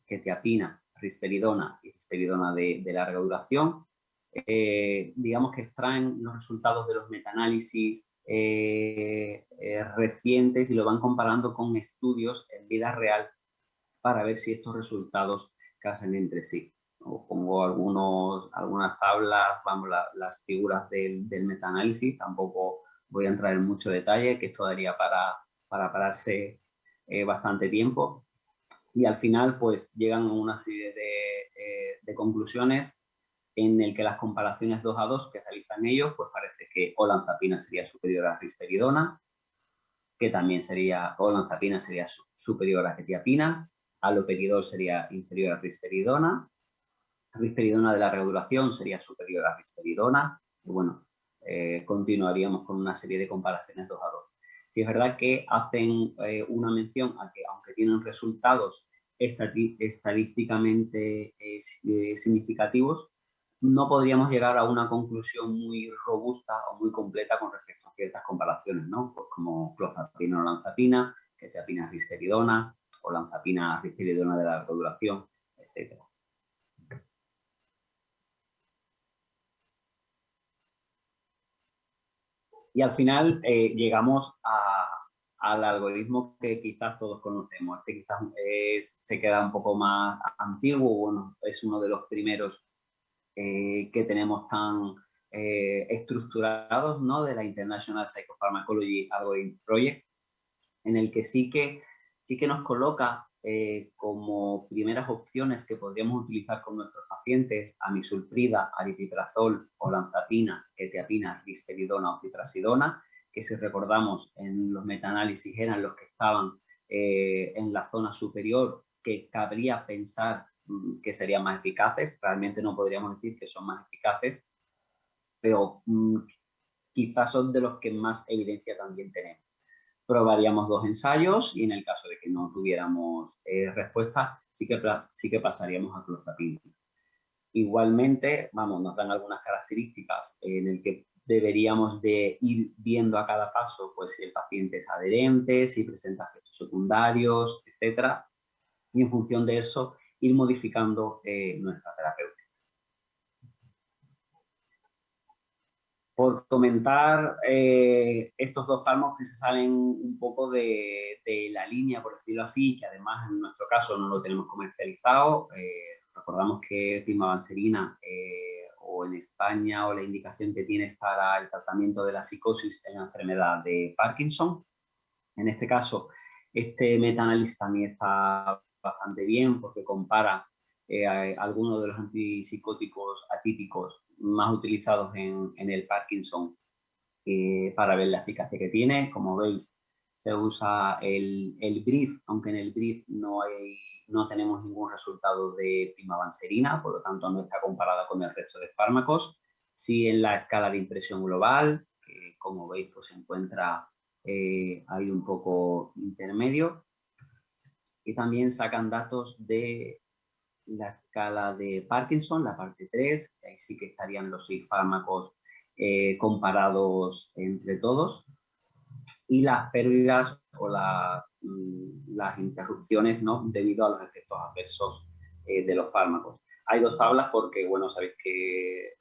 S4: quetiapina, risperidona y risperidona de larga duración. Digamos que extraen los resultados de los metaanálisis recientes y lo van comparando con estudios en vida real para ver si estos resultados casan entre sí. Os pongo algunas tablas, vamos, las figuras del metaanálisis, tampoco voy a entrar en mucho detalle, que esto daría para pararse bastante tiempo. Y al final, pues, llegan a una serie de conclusiones en el que las comparaciones 2 a 2 que realizan ellos, pues parece que olanzapina sería superior a risperidona, que también olanzapina sería superior a quetiapina, haloperidol sería inferior a risperidona, risperidona de larga duración sería superior a risperidona. Y bueno, continuaríamos con una serie de comparaciones 2 a 2. Sí es verdad que hacen una mención a que, aunque tienen resultados estadísticamente significativos, no podríamos llegar a una conclusión muy robusta o muy completa con respecto a ciertas comparaciones, ¿no? Pues como clozapina o lanzapina, quetiapina risperidona o lanzapina risperidona de larga duración, etc. Y al final llegamos al algoritmo que quizás todos conocemos. Este quizás se queda un poco más antiguo, bueno, es uno de los primeros que tenemos tan estructurados, ¿no? De la International Psychopharmacology Algorithm Project, en el que sí que nos coloca como primeras opciones que podríamos utilizar con nuestros pacientes amisulprida, aripiprazol, olanzapina, quetiapina, risperidona o ciprasidona, que si recordamos en los metaanálisis eran los que estaban en la zona superior, que cabría pensar que serían más eficaces. Realmente no podríamos decir que son más eficaces, pero quizás son de los que más evidencia también tenemos. Probaríamos 2 ensayos y en el caso de que no tuviéramos respuesta, sí que pasaríamos a clozapina. Igualmente, vamos, nos dan algunas características en el que deberíamos de ir viendo a cada paso, pues si el paciente es adherente, si presenta efectos secundarios, etcétera, y en función de eso ir modificando nuestra terapéutica. Por comentar estos 2 fármacos que se salen un poco de la línea, por decirlo así, que además en nuestro caso no lo tenemos comercializado. Recordamos que pimavanserina o en España o la indicación que tiene es para el tratamiento de la psicosis en la enfermedad de Parkinson. En este caso, este metaanálisis también está bastante bien porque compara algunos de los antipsicóticos atípicos más utilizados en el Parkinson para ver la eficacia que tiene. Como veis, se usa el BRIEF, aunque en el BRIEF no tenemos ningún resultado de pimavanserina, por lo tanto no está comparada con el resto de fármacos. Sí en la escala de impresión global, que como veis pues se encuentra ahí un poco intermedio. Y también sacan datos de la escala de Parkinson, la parte 3, que ahí sí que estarían los 6 fármacos comparados entre todos, y las pérdidas o las interrupciones, ¿no? Debido a los efectos adversos de los fármacos. Hay 2 tablas porque, bueno, sabéis que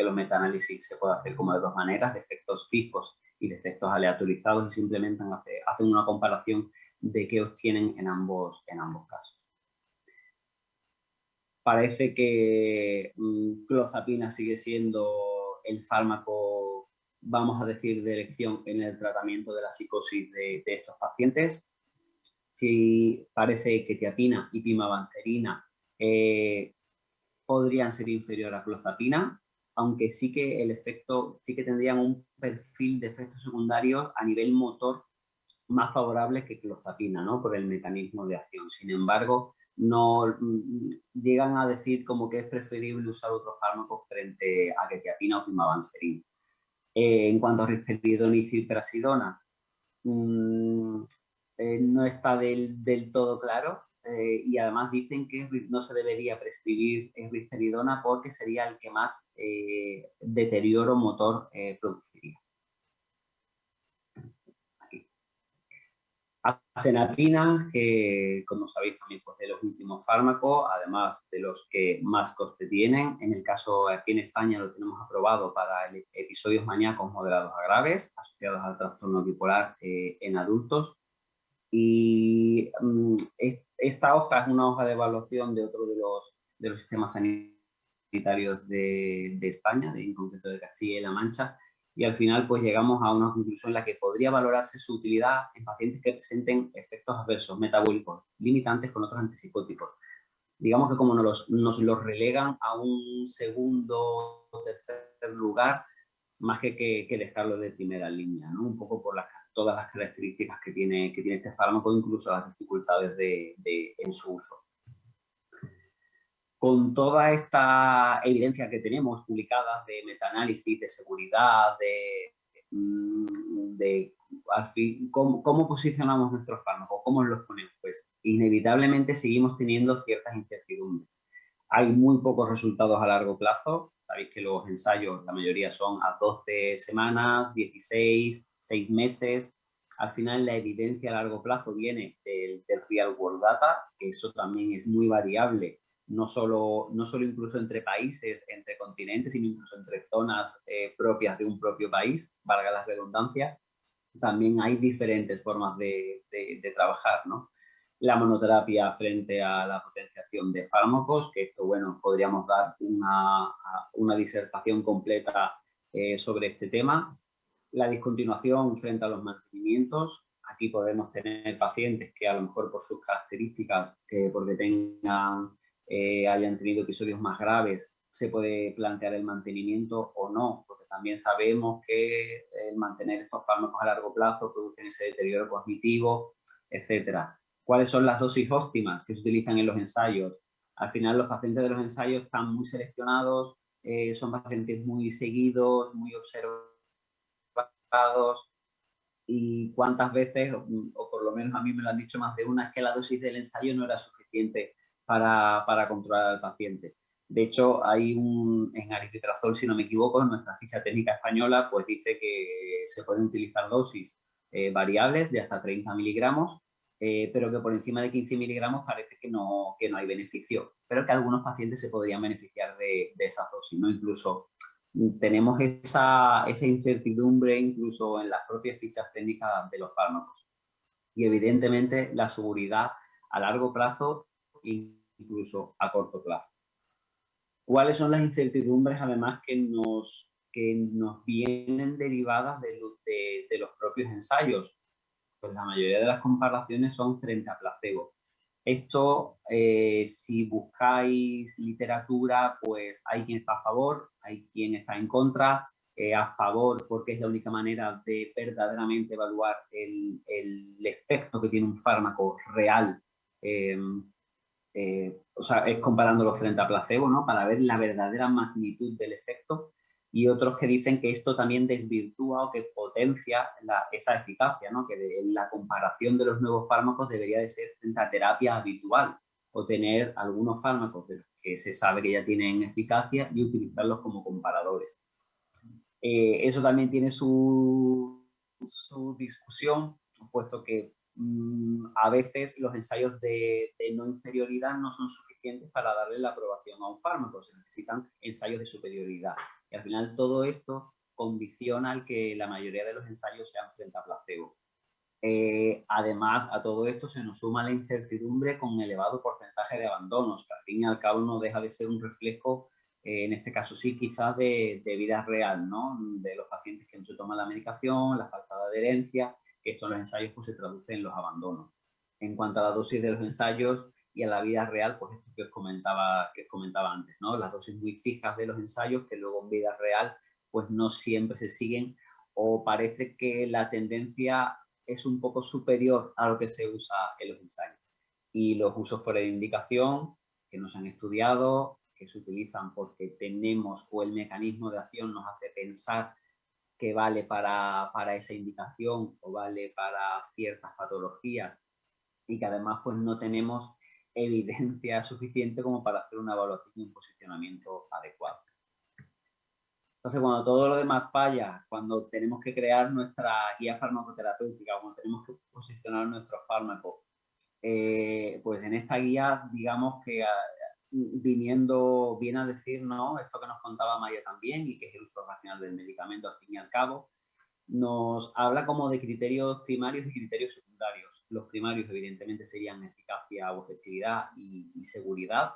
S4: los metaanálisis se puede hacer como de 2 maneras, de efectos fijos y de efectos aleatorizados, y simplemente hacen una comparación de qué obtienen en ambos casos. Parece que clozapina sigue siendo el fármaco, vamos a decir, de elección en el tratamiento de la psicosis de estos pacientes. Sí, parece que quetiapina y pimavanserina podrían ser inferior a clozapina, aunque sí que el efecto, sí que tendrían un perfil de efectos secundarios a nivel motor más favorable que clozapina, ¿no? Por el mecanismo de acción. Sin embargo, no llegan a decir como que es preferible usar otros fármacos frente a quetiapina o pimavanserina. En cuanto a risperidona y ciprasidona, no está del todo claro y además dicen que no se debería prescribir risperidona porque sería el que más deterioro motor produciría. Asenapina, que como sabéis también pues, de los últimos fármacos, además de los que más coste tienen. En el caso aquí en España lo tenemos aprobado para episodios maníacos moderados a graves asociados al trastorno bipolar en adultos. Y esta hoja es una hoja de evaluación de otro de los sistemas sanitarios de España, en concreto de Castilla y La Mancha, y al final pues llegamos a una conclusión en la que podría valorarse su utilidad en pacientes que presenten efectos adversos metabólicos limitantes con otros antipsicóticos. Digamos que como nos los relegan a un segundo o tercer lugar, más que dejarlo de primera línea, ¿no? Un poco por todas las características que tiene este fármaco, incluso las dificultades en su uso. con toda esta evidencia que tenemos publicada de metaanálisis, de seguridad, al fin, ¿cómo posicionamos nuestros fármacos? ¿Cómo los ponemos? Pues inevitablemente seguimos teniendo ciertas incertidumbres. Hay muy pocos resultados a largo plazo. Sabéis que los ensayos, la mayoría son a 12 semanas, 16, 6 meses. Al final, la evidencia a largo plazo viene del real world data, que eso también es muy variable, no solo incluso entre países, entre continentes, sino incluso entre zonas propias de un propio país, valga la redundancia. También hay diferentes formas de trabajar, ¿no? La monoterapia frente a la potenciación de fármacos, que esto, bueno, podríamos dar una disertación completa sobre este tema. La discontinuación frente a los mantenimientos. Aquí podemos tener pacientes que a lo mejor por sus características, porque hayan tenido episodios más graves, se puede plantear el mantenimiento o no, porque también sabemos que el mantener estos fármacos a largo plazo producen ese deterioro cognitivo, etcétera. ¿Cuáles son las dosis óptimas que se utilizan en los ensayos? Al final, los pacientes de los ensayos están muy seleccionados, son pacientes muy seguidos, muy observados, y cuántas veces, o por lo menos a mí me lo han dicho más de una, es que la dosis del ensayo no era suficiente para controlar al paciente. De hecho, hay en aripiprazol, si no me equivoco, en nuestra ficha técnica española, pues dice que se pueden utilizar dosis variables de hasta 30 miligramos, pero que por encima de 15 miligramos parece que no hay beneficio, pero que algunos pacientes se podrían beneficiar de esa dosis, ¿no? Incluso tenemos esa incertidumbre incluso en las propias fichas técnicas de los fármacos. Y evidentemente la seguridad a largo plazo e incluso a corto plazo. ¿Cuáles son las incertidumbres además que nos vienen derivadas de los propios ensayos? Pues la mayoría de las comparaciones son frente a placebo. Esto, si buscáis literatura, pues hay quien está a favor, hay quien está en contra. A favor porque es la única manera de verdaderamente evaluar el efecto que tiene un fármaco real. O sea, es comparándolo frente a placebo, ¿no? Para ver la verdadera magnitud del efecto. Y otros que dicen que esto también desvirtúa o que potencia esa eficacia, ¿no? Que la comparación de los nuevos fármacos debería de ser frente a terapia habitual o tener algunos fármacos de los que se sabe que ya tienen eficacia y utilizarlos como comparadores. Eso también tiene su discusión, puesto que a veces los ensayos de no inferioridad no son suficientes para darle la aprobación a un fármaco, se necesitan ensayos de superioridad. Y al final todo esto condiciona al que la mayoría de los ensayos sean frente a placebo. Además, a todo esto se nos suma la incertidumbre con elevado porcentaje de abandonos, que al fin y al cabo no deja de ser un reflejo, en este caso sí, quizás de vida real, ¿no? De los pacientes que no se toman la medicación, la falta de adherencia, que esto en los ensayos pues, se traduce en los abandonos. En cuanto a la dosis de los ensayos y a la vida real, pues esto que os comentaba antes, ¿no? Las dosis muy fijas de los ensayos que luego en vida real pues no siempre se siguen o parece que la tendencia es un poco superior a lo que se usa en los ensayos. Y los usos fuera de indicación, que no se han estudiado, que se utilizan porque tenemos o el mecanismo de acción nos hace pensar que vale para esa indicación o vale para ciertas patologías y que además pues no tenemos evidencia suficiente como para hacer una evaluación y un posicionamiento adecuado. Entonces, cuando todo lo demás falla, cuando tenemos que crear nuestra guía farmacoterapéutica, cuando tenemos que posicionar nuestros fármacos, pues en esta guía, digamos que viniendo bien a decir, ¿no? Esto que nos contaba Maya también y que es el uso racional del medicamento al fin y al cabo, nos habla como de criterios primarios y criterios secundarios. Los primarios, evidentemente, serían eficacia o efectividad y seguridad,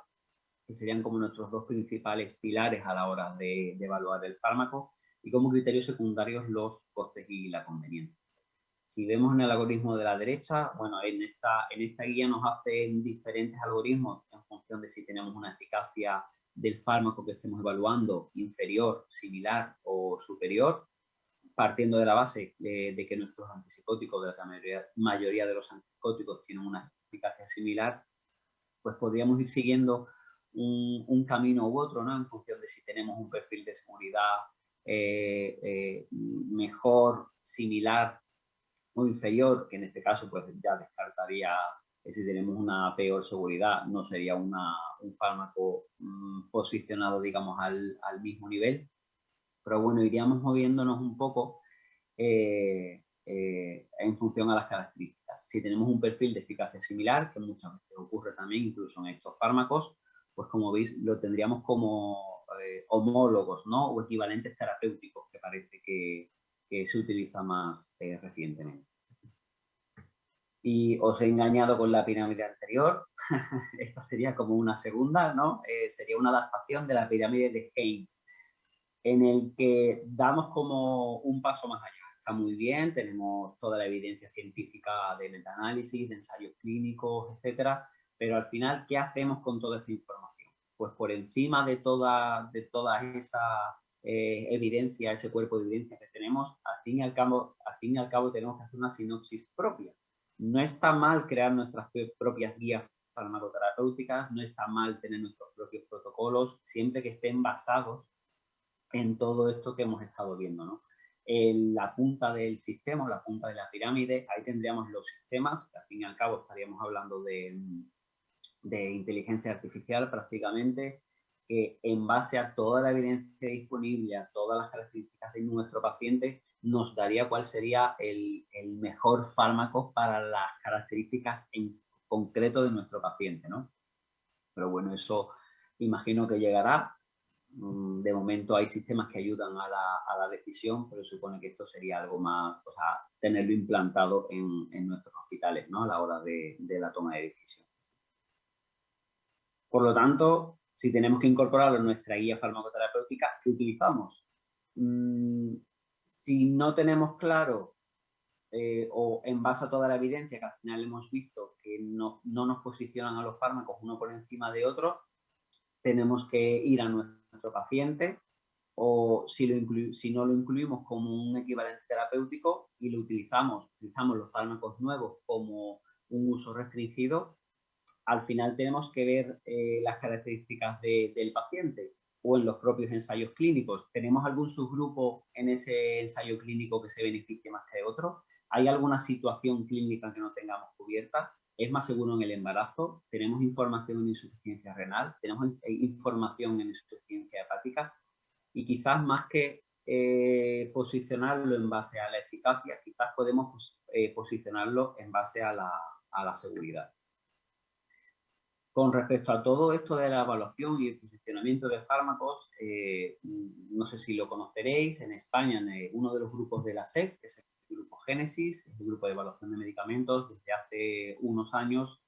S4: que serían como nuestros dos principales pilares a la hora de evaluar el fármaco, y como criterios secundarios los costes y la conveniencia. Si vemos en el algoritmo de la derecha, bueno, en esta guía nos hacen diferentes algoritmos en función de si tenemos una eficacia del fármaco que estemos evaluando inferior, similar o superior, partiendo de la base de que nuestros antipsicóticos, de la mayoría de los antipsicóticos tienen una eficacia similar, pues podríamos ir siguiendo un camino u otro, ¿no? En función de si tenemos un perfil de seguridad mejor, similar o inferior, que en este caso pues ya descartaría que si tenemos una peor seguridad no sería un fármaco posicionado, digamos, al mismo nivel. Pero bueno, iríamos moviéndonos un poco en función a las características. Si tenemos un perfil de eficacia similar, que muchas veces ocurre también incluso en estos fármacos, pues como veis lo tendríamos como homólogos, ¿no? O equivalentes terapéuticos, que parece que se utiliza más recientemente. Y os he engañado con la pirámide anterior. Esta sería como una segunda, ¿no? Sería una adaptación de la pirámide de Haynes, en el que damos como un paso más allá. Está muy bien, tenemos toda la evidencia científica de metaanálisis, de ensayos clínicos, etcétera, pero al final, ¿qué hacemos con toda esta información? Pues por encima de toda esa evidencia, ese cuerpo de evidencia que tenemos, al fin y al cabo tenemos que hacer una sinopsis propia. No está mal crear nuestras propias guías farmacoterapéuticas, no está mal tener nuestros propios protocolos, siempre que estén basados en todo esto que hemos estado viendo, ¿no? En la punta del sistema, la punta de la pirámide, ahí tendríamos los sistemas, que al fin y al cabo estaríamos hablando de inteligencia artificial prácticamente, que en base a toda la evidencia disponible, a todas las características de nuestro paciente, nos daría cuál sería el mejor fármaco para las características en concreto de nuestro paciente, ¿no? Pero bueno, eso imagino que llegará. De momento hay sistemas que ayudan a la decisión, pero supone que esto sería algo más, o sea, tenerlo implantado en nuestros hospitales, ¿no? A la hora de la toma de decisión. Por lo tanto, si tenemos que incorporarlo en nuestra guía farmacoterapéutica, ¿qué utilizamos? Si no tenemos claro o en base a toda la evidencia que al final hemos visto que no nos posicionan a los fármacos uno por encima de otro, tenemos que ir a nuestro paciente, o si no lo incluimos como un equivalente terapéutico y lo utilizamos los fármacos nuevos como un uso restringido, al final tenemos que ver las características del paciente o en los propios ensayos clínicos. ¿Tenemos algún subgrupo en ese ensayo clínico que se beneficie más que otro? ¿Hay alguna situación clínica que no tengamos cubierta? ¿Es más seguro en el embarazo? ¿Tenemos información en insuficiencia renal? ¿Tenemos información en insuficiencia hepática? Y quizás más que posicionarlo en base a la eficacia, quizás podemos posicionarlo en base a la seguridad. Con respecto a todo esto de la evaluación y el posicionamiento de fármacos, no sé si lo conoceréis, en España uno de los grupos de la SEF, que es el grupo Génesis, el grupo de evaluación de medicamentos, desde hace unos años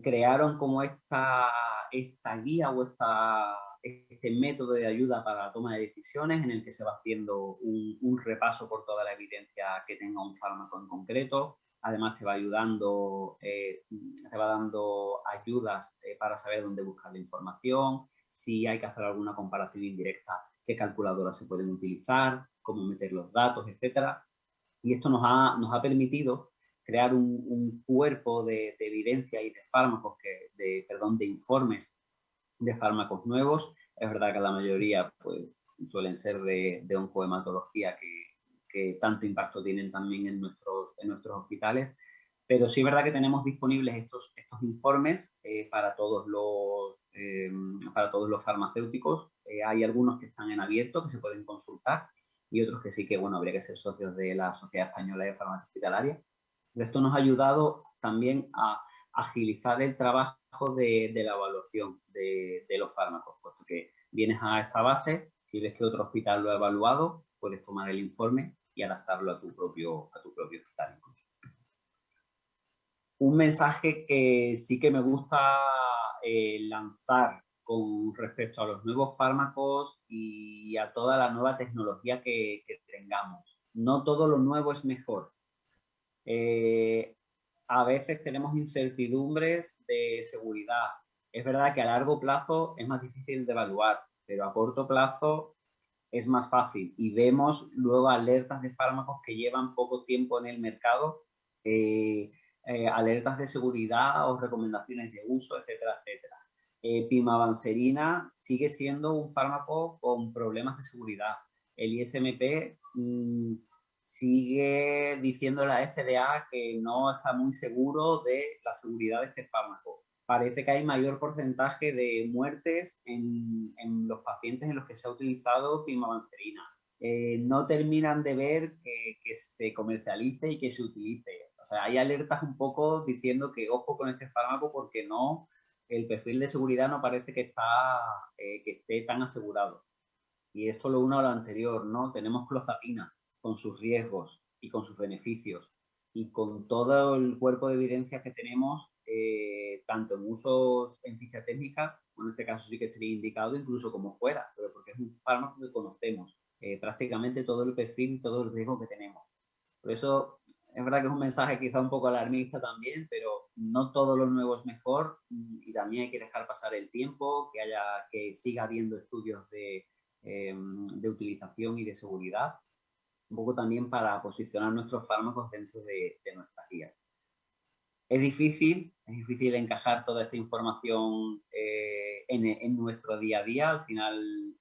S4: crearon como esta guía o este método de ayuda para la toma de decisiones en el que se va haciendo un repaso por toda la evidencia que tenga un fármaco en concreto. Además te va ayudando, te va dando ayudas para saber dónde buscar la información, si hay que hacer alguna comparación indirecta, qué calculadoras se pueden utilizar, cómo meter los datos, etcétera. Y esto nos ha permitido crear un cuerpo de evidencia y de fármacos, de informes de fármacos nuevos. Es verdad que la mayoría pues, suelen ser de oncohematología que tanto impacto tienen también en nuestros hospitales, pero sí es verdad que tenemos disponibles estos informes para todos los farmacéuticos. Hay algunos que están en abierto, que se pueden consultar, y otros que sí que, bueno, habría que ser socios de la Sociedad Española de Farmacia Hospitalaria. Esto nos ha ayudado también a agilizar el trabajo de la evaluación de los fármacos, puesto que vienes a esta base, si ves que otro hospital lo ha evaluado, puedes tomar el informe y adaptarlo a tu propio hospital incluso. Un mensaje que sí que me gusta lanzar con respecto a los nuevos fármacos y a toda la nueva tecnología que tengamos. No todo lo nuevo es mejor. A veces tenemos incertidumbres de seguridad. Es verdad que a largo plazo es más difícil de evaluar, pero a corto plazo es más fácil. Y vemos luego alertas de fármacos que llevan poco tiempo en el mercado, alertas de seguridad o recomendaciones de uso, etcétera, etcétera. pimavanserina sigue siendo un fármaco con problemas de seguridad. El ISMP sigue diciendo la FDA que no está muy seguro de la seguridad de este fármaco. Parece que hay mayor porcentaje de muertes en los pacientes en los que se ha utilizado pimavanserina. No terminan de ver que se comercialice y que se utilice. O sea, hay alertas un poco diciendo que ojo con este fármaco porque no, el perfil de seguridad no parece que esté tan asegurado. Y esto lo uno a lo anterior, ¿no? Tenemos clozapina con sus riesgos y con sus beneficios y con todo el cuerpo de evidencias que tenemos, tanto en usos en ficha técnica, en este caso sí que estaría indicado incluso como fuera, pero porque es un fármaco que conocemos prácticamente todo el perfil y todo el riesgo que tenemos. Por eso es verdad que es un mensaje quizá un poco alarmista también, pero no todo lo nuevo es mejor y también hay que dejar pasar el tiempo, que siga habiendo estudios de utilización y de seguridad, un poco también para posicionar nuestros fármacos dentro de nuestras guías. Es difícil encajar toda esta información en nuestro día a día. Al final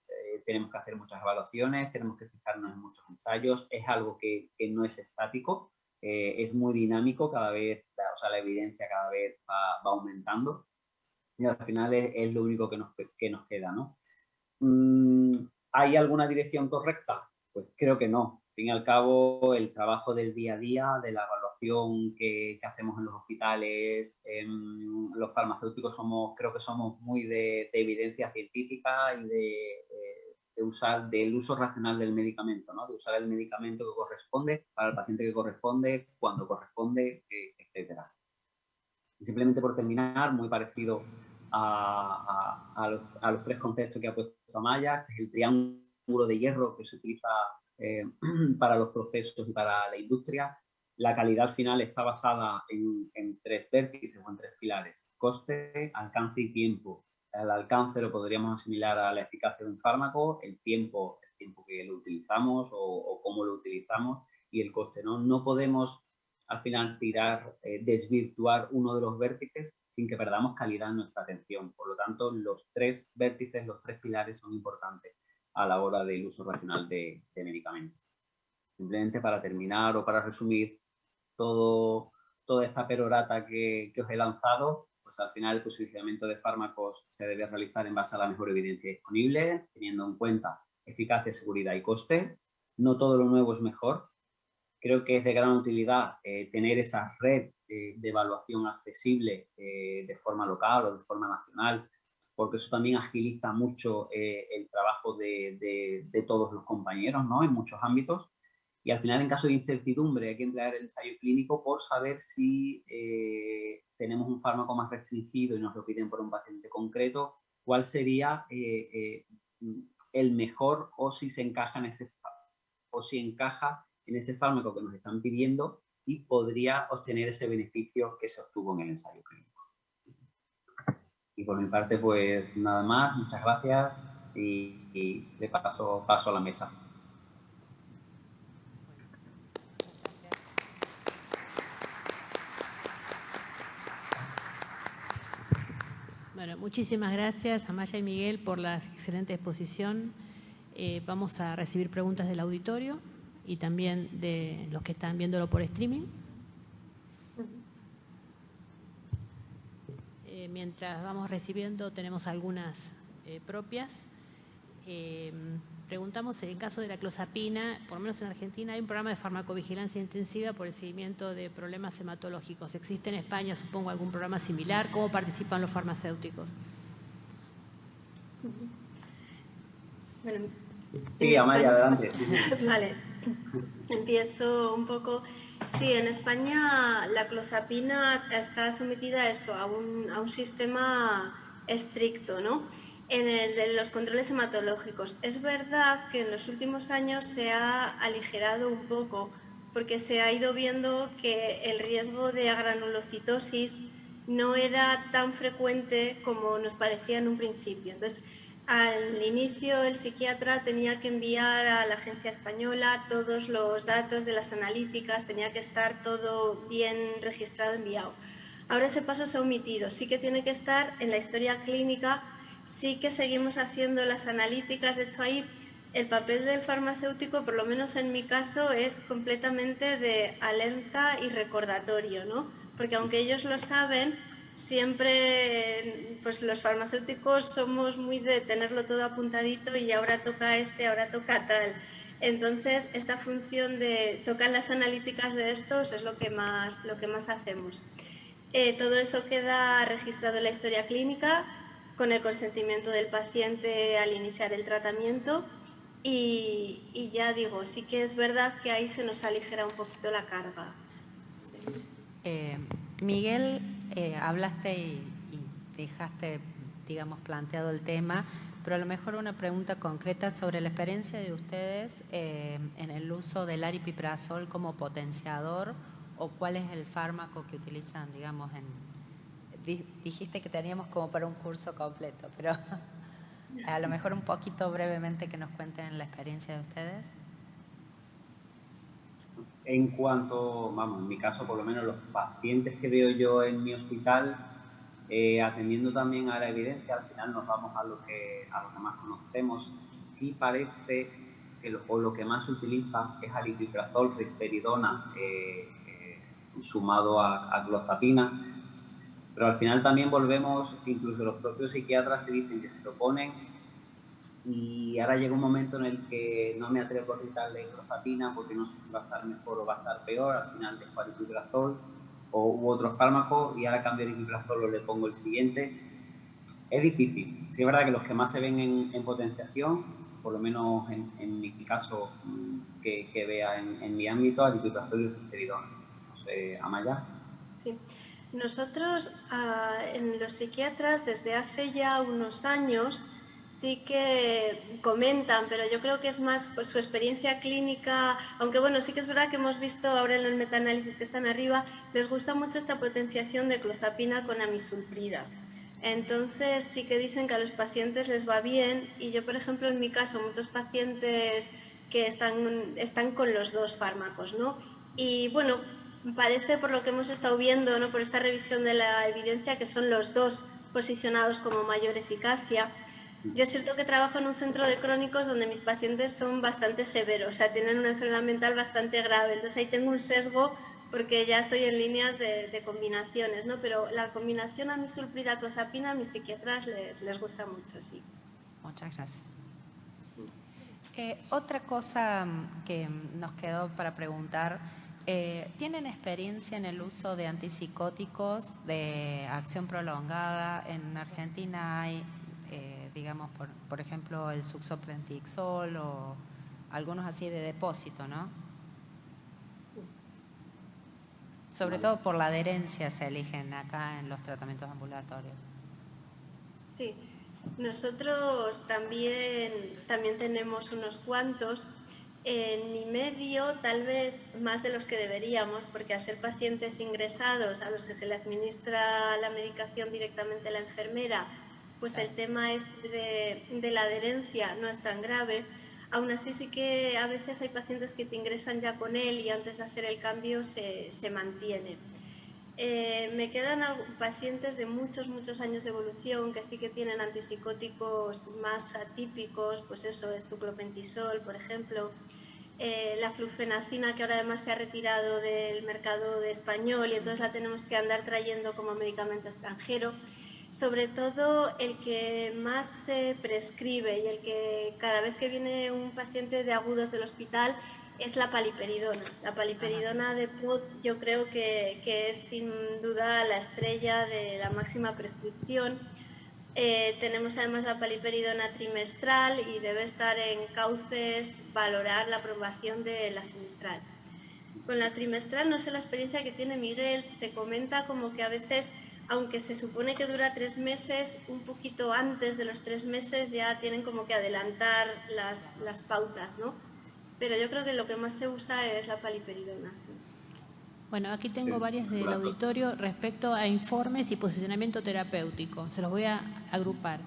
S4: tenemos que hacer muchas evaluaciones, tenemos que fijarnos en muchos ensayos. Es algo que no es estático, es muy dinámico, cada vez, la evidencia cada vez va aumentando y al final es lo único que nos queda, ¿no? ¿Hay alguna dirección correcta? Pues creo que no. Al fin y al cabo, el trabajo del día a día, de la evaluación que hacemos en los hospitales, los farmacéuticos creo que somos muy de evidencia científica y del uso racional del medicamento, ¿no? De usar el medicamento que corresponde para el paciente que corresponde, cuando corresponde, etcétera. Simplemente por terminar, muy parecido a los tres conceptos que ha puesto Amaya, que es el triángulo de hierro que se utiliza para los procesos y para la industria. La calidad final está basada en tres vértices o en tres pilares: coste, alcance y tiempo. El alcance lo podríamos asimilar a la eficacia de un fármaco, el tiempo que lo utilizamos o cómo lo utilizamos, y el coste, ¿no? No podemos al final desvirtuar uno de los vértices sin que perdamos calidad en nuestra atención. Por lo tanto, los tres vértices, los tres pilares son importantes a la hora del uso racional de medicamentos. Simplemente para terminar o para resumir toda esta perorata que os he lanzado, pues al final el posicionamiento de fármacos se debe realizar en base a la mejor evidencia disponible, teniendo en cuenta eficacia, seguridad y coste. No todo lo nuevo es mejor. Creo que es de gran utilidad tener esa red de evaluación accesible de forma local o de forma nacional, porque eso también agiliza mucho el trabajo de todos los compañeros, ¿no? En muchos ámbitos. Y al final, en caso de incertidumbre, hay que emplear el ensayo clínico por saber si tenemos un fármaco más restringido y nos lo piden por un paciente concreto, cuál sería el mejor o si se encaja en ese fármaco que nos están pidiendo y podría obtener ese beneficio que se obtuvo en el ensayo clínico. Y por mi parte, pues nada más, muchas gracias y le paso a la mesa.
S2: Bueno, muchísimas gracias Amaya y Miguel por la excelente exposición. Vamos a recibir preguntas del auditorio y también de los que están viéndolo por streaming. Mientras vamos recibiendo, tenemos algunas propias. Preguntamos, en caso de la clozapina, por lo menos en Argentina, hay un programa de farmacovigilancia intensiva por el seguimiento de problemas hematológicos. ¿Existe en España, supongo, algún programa similar? ¿Cómo participan los farmacéuticos?
S3: Bueno,
S4: sí, Amaya, adelante.
S3: Vale, empiezo un poco. Sí, en España la clozapina está sometida a eso, a un sistema estricto, ¿no? En el de los controles hematológicos. Es verdad que en los últimos años se ha aligerado un poco porque se ha ido viendo que el riesgo de granulocitosis no era tan frecuente como nos parecía en un principio. Entonces, al inicio el psiquiatra tenía que enviar a la agencia española todos los datos de las analíticas, tenía que estar todo bien registrado, enviado. Ahora ese paso se ha omitido, sí que tiene que estar en la historia clínica, sí que seguimos haciendo las analíticas, de hecho ahí el papel del farmacéutico, por lo menos en mi caso, es completamente de alerta y recordatorio, ¿no? Porque aunque ellos lo saben, siempre pues los farmacéuticos somos muy de tenerlo todo apuntadito y ahora toca este, ahora toca tal. Entonces, esta función de tocar las analíticas de estos es lo que más hacemos. Todo eso queda registrado en la historia clínica con el consentimiento del paciente al iniciar el tratamiento y ya digo, sí que es verdad que ahí se nos aligera un poquito la carga. Sí.
S1: Miguel, hablaste y dejaste, digamos, planteado el tema, pero a lo mejor una pregunta concreta sobre la experiencia de ustedes en el uso del aripiprazol como potenciador o cuál es el fármaco que utilizan, digamos, dijiste que teníamos como para un curso completo, pero a lo mejor un poquito brevemente que nos cuenten la experiencia de ustedes.
S4: En cuanto, vamos, en mi caso, por lo menos los pacientes que veo yo en mi hospital, atendiendo también a la evidencia, al final nos vamos a lo que más conocemos. Sí parece que lo que más se utiliza es aripiprazol, risperidona, sumado a clozapina, pero al final también volvemos, incluso los propios psiquiatras te dicen que se lo ponen y ahora llega un momento en el que no me atrevo a quitarle clozapina porque no sé si va a estar mejor o va a estar peor, al final dejo aripiprazol u otros fármacos y ahora cambio aripiprazol o le pongo el siguiente. Es difícil. Sí es verdad que los que más se ven en potenciación, por lo menos en mi caso que vea en mi ámbito, aripiprazol y risperidona. No sé, Amaya.
S3: Sí. Nosotros en los psiquiatras desde hace ya unos años sí que comentan, pero yo creo que es más por su experiencia clínica, aunque bueno, sí que es verdad que hemos visto ahora en el metaanálisis que están arriba, les gusta mucho esta potenciación de clozapina con amisulprida. Entonces sí que dicen que a los pacientes les va bien y yo, por ejemplo, en mi caso, muchos pacientes que están con los dos fármacos, ¿no? Y bueno, parece por lo que hemos estado viendo, ¿no? Por esta revisión de la evidencia, que son los dos posicionados como mayor eficacia. Yo es cierto que trabajo en un centro de crónicos donde mis pacientes son bastante severos, o sea, tienen una enfermedad mental bastante grave, entonces ahí tengo un sesgo porque ya estoy en líneas de combinaciones, ¿no? Pero la combinación amisulprida-clozapina a mis psiquiatras les gusta mucho, sí.
S1: Muchas gracias. Otra cosa que nos quedó para preguntar, ¿tienen experiencia en el uso de antipsicóticos de acción prolongada? En Argentina hay, digamos, por ejemplo, el succinylpentixol o algunos así de depósito, ¿no? Sobre todo por la adherencia se eligen acá en los tratamientos ambulatorios.
S3: Sí. Nosotros también tenemos unos cuantos. En mi medio, tal vez más de los que deberíamos, porque al ser pacientes ingresados a los que se le administra la medicación directamente a la enfermera, pues el tema de la adherencia no es tan grave. Aún así sí que a veces hay pacientes que te ingresan ya con él y antes de hacer el cambio se mantiene. Me quedan pacientes de muchos años de evolución que sí que tienen antipsicóticos más atípicos, pues eso, el suclopentisol, por ejemplo, la flufenacina, que ahora además se ha retirado del mercado español y entonces la tenemos que andar trayendo como medicamento extranjero. Sobre todo el que más se prescribe y el que cada vez que viene un paciente de agudos del hospital es la paliperidona. La paliperidona de POD yo creo que es sin duda la estrella de la máxima prescripción. Tenemos además la paliperidona trimestral y debe estar en cauces valorar la aprobación de la semestral. Con la trimestral no sé la experiencia que tiene Miguel, se comenta como que a veces, aunque se supone que dura 3 meses, un poquito antes de los 3 meses ya tienen como que adelantar las pautas, ¿no? Pero yo creo que lo que más se usa es la paliperidona. Sí.
S2: Bueno, aquí tengo varias del auditorio respecto a informes y posicionamiento terapéutico. Se los voy a agrupar.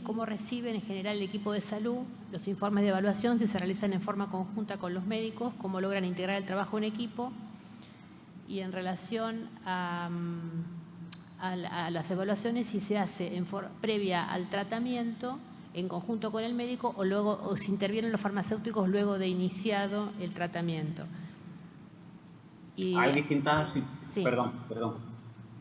S2: ¿Cómo reciben en general el equipo de salud los informes de evaluación? Si se realizan en forma conjunta con los médicos, ¿cómo logran integrar el trabajo en equipo? Y en relación a las evaluaciones, si se hace previa al tratamiento, en conjunto con el médico, o luego, o si intervienen los farmacéuticos luego de iniciado el tratamiento.
S4: Hay distintas...
S2: Sí.
S4: Perdón.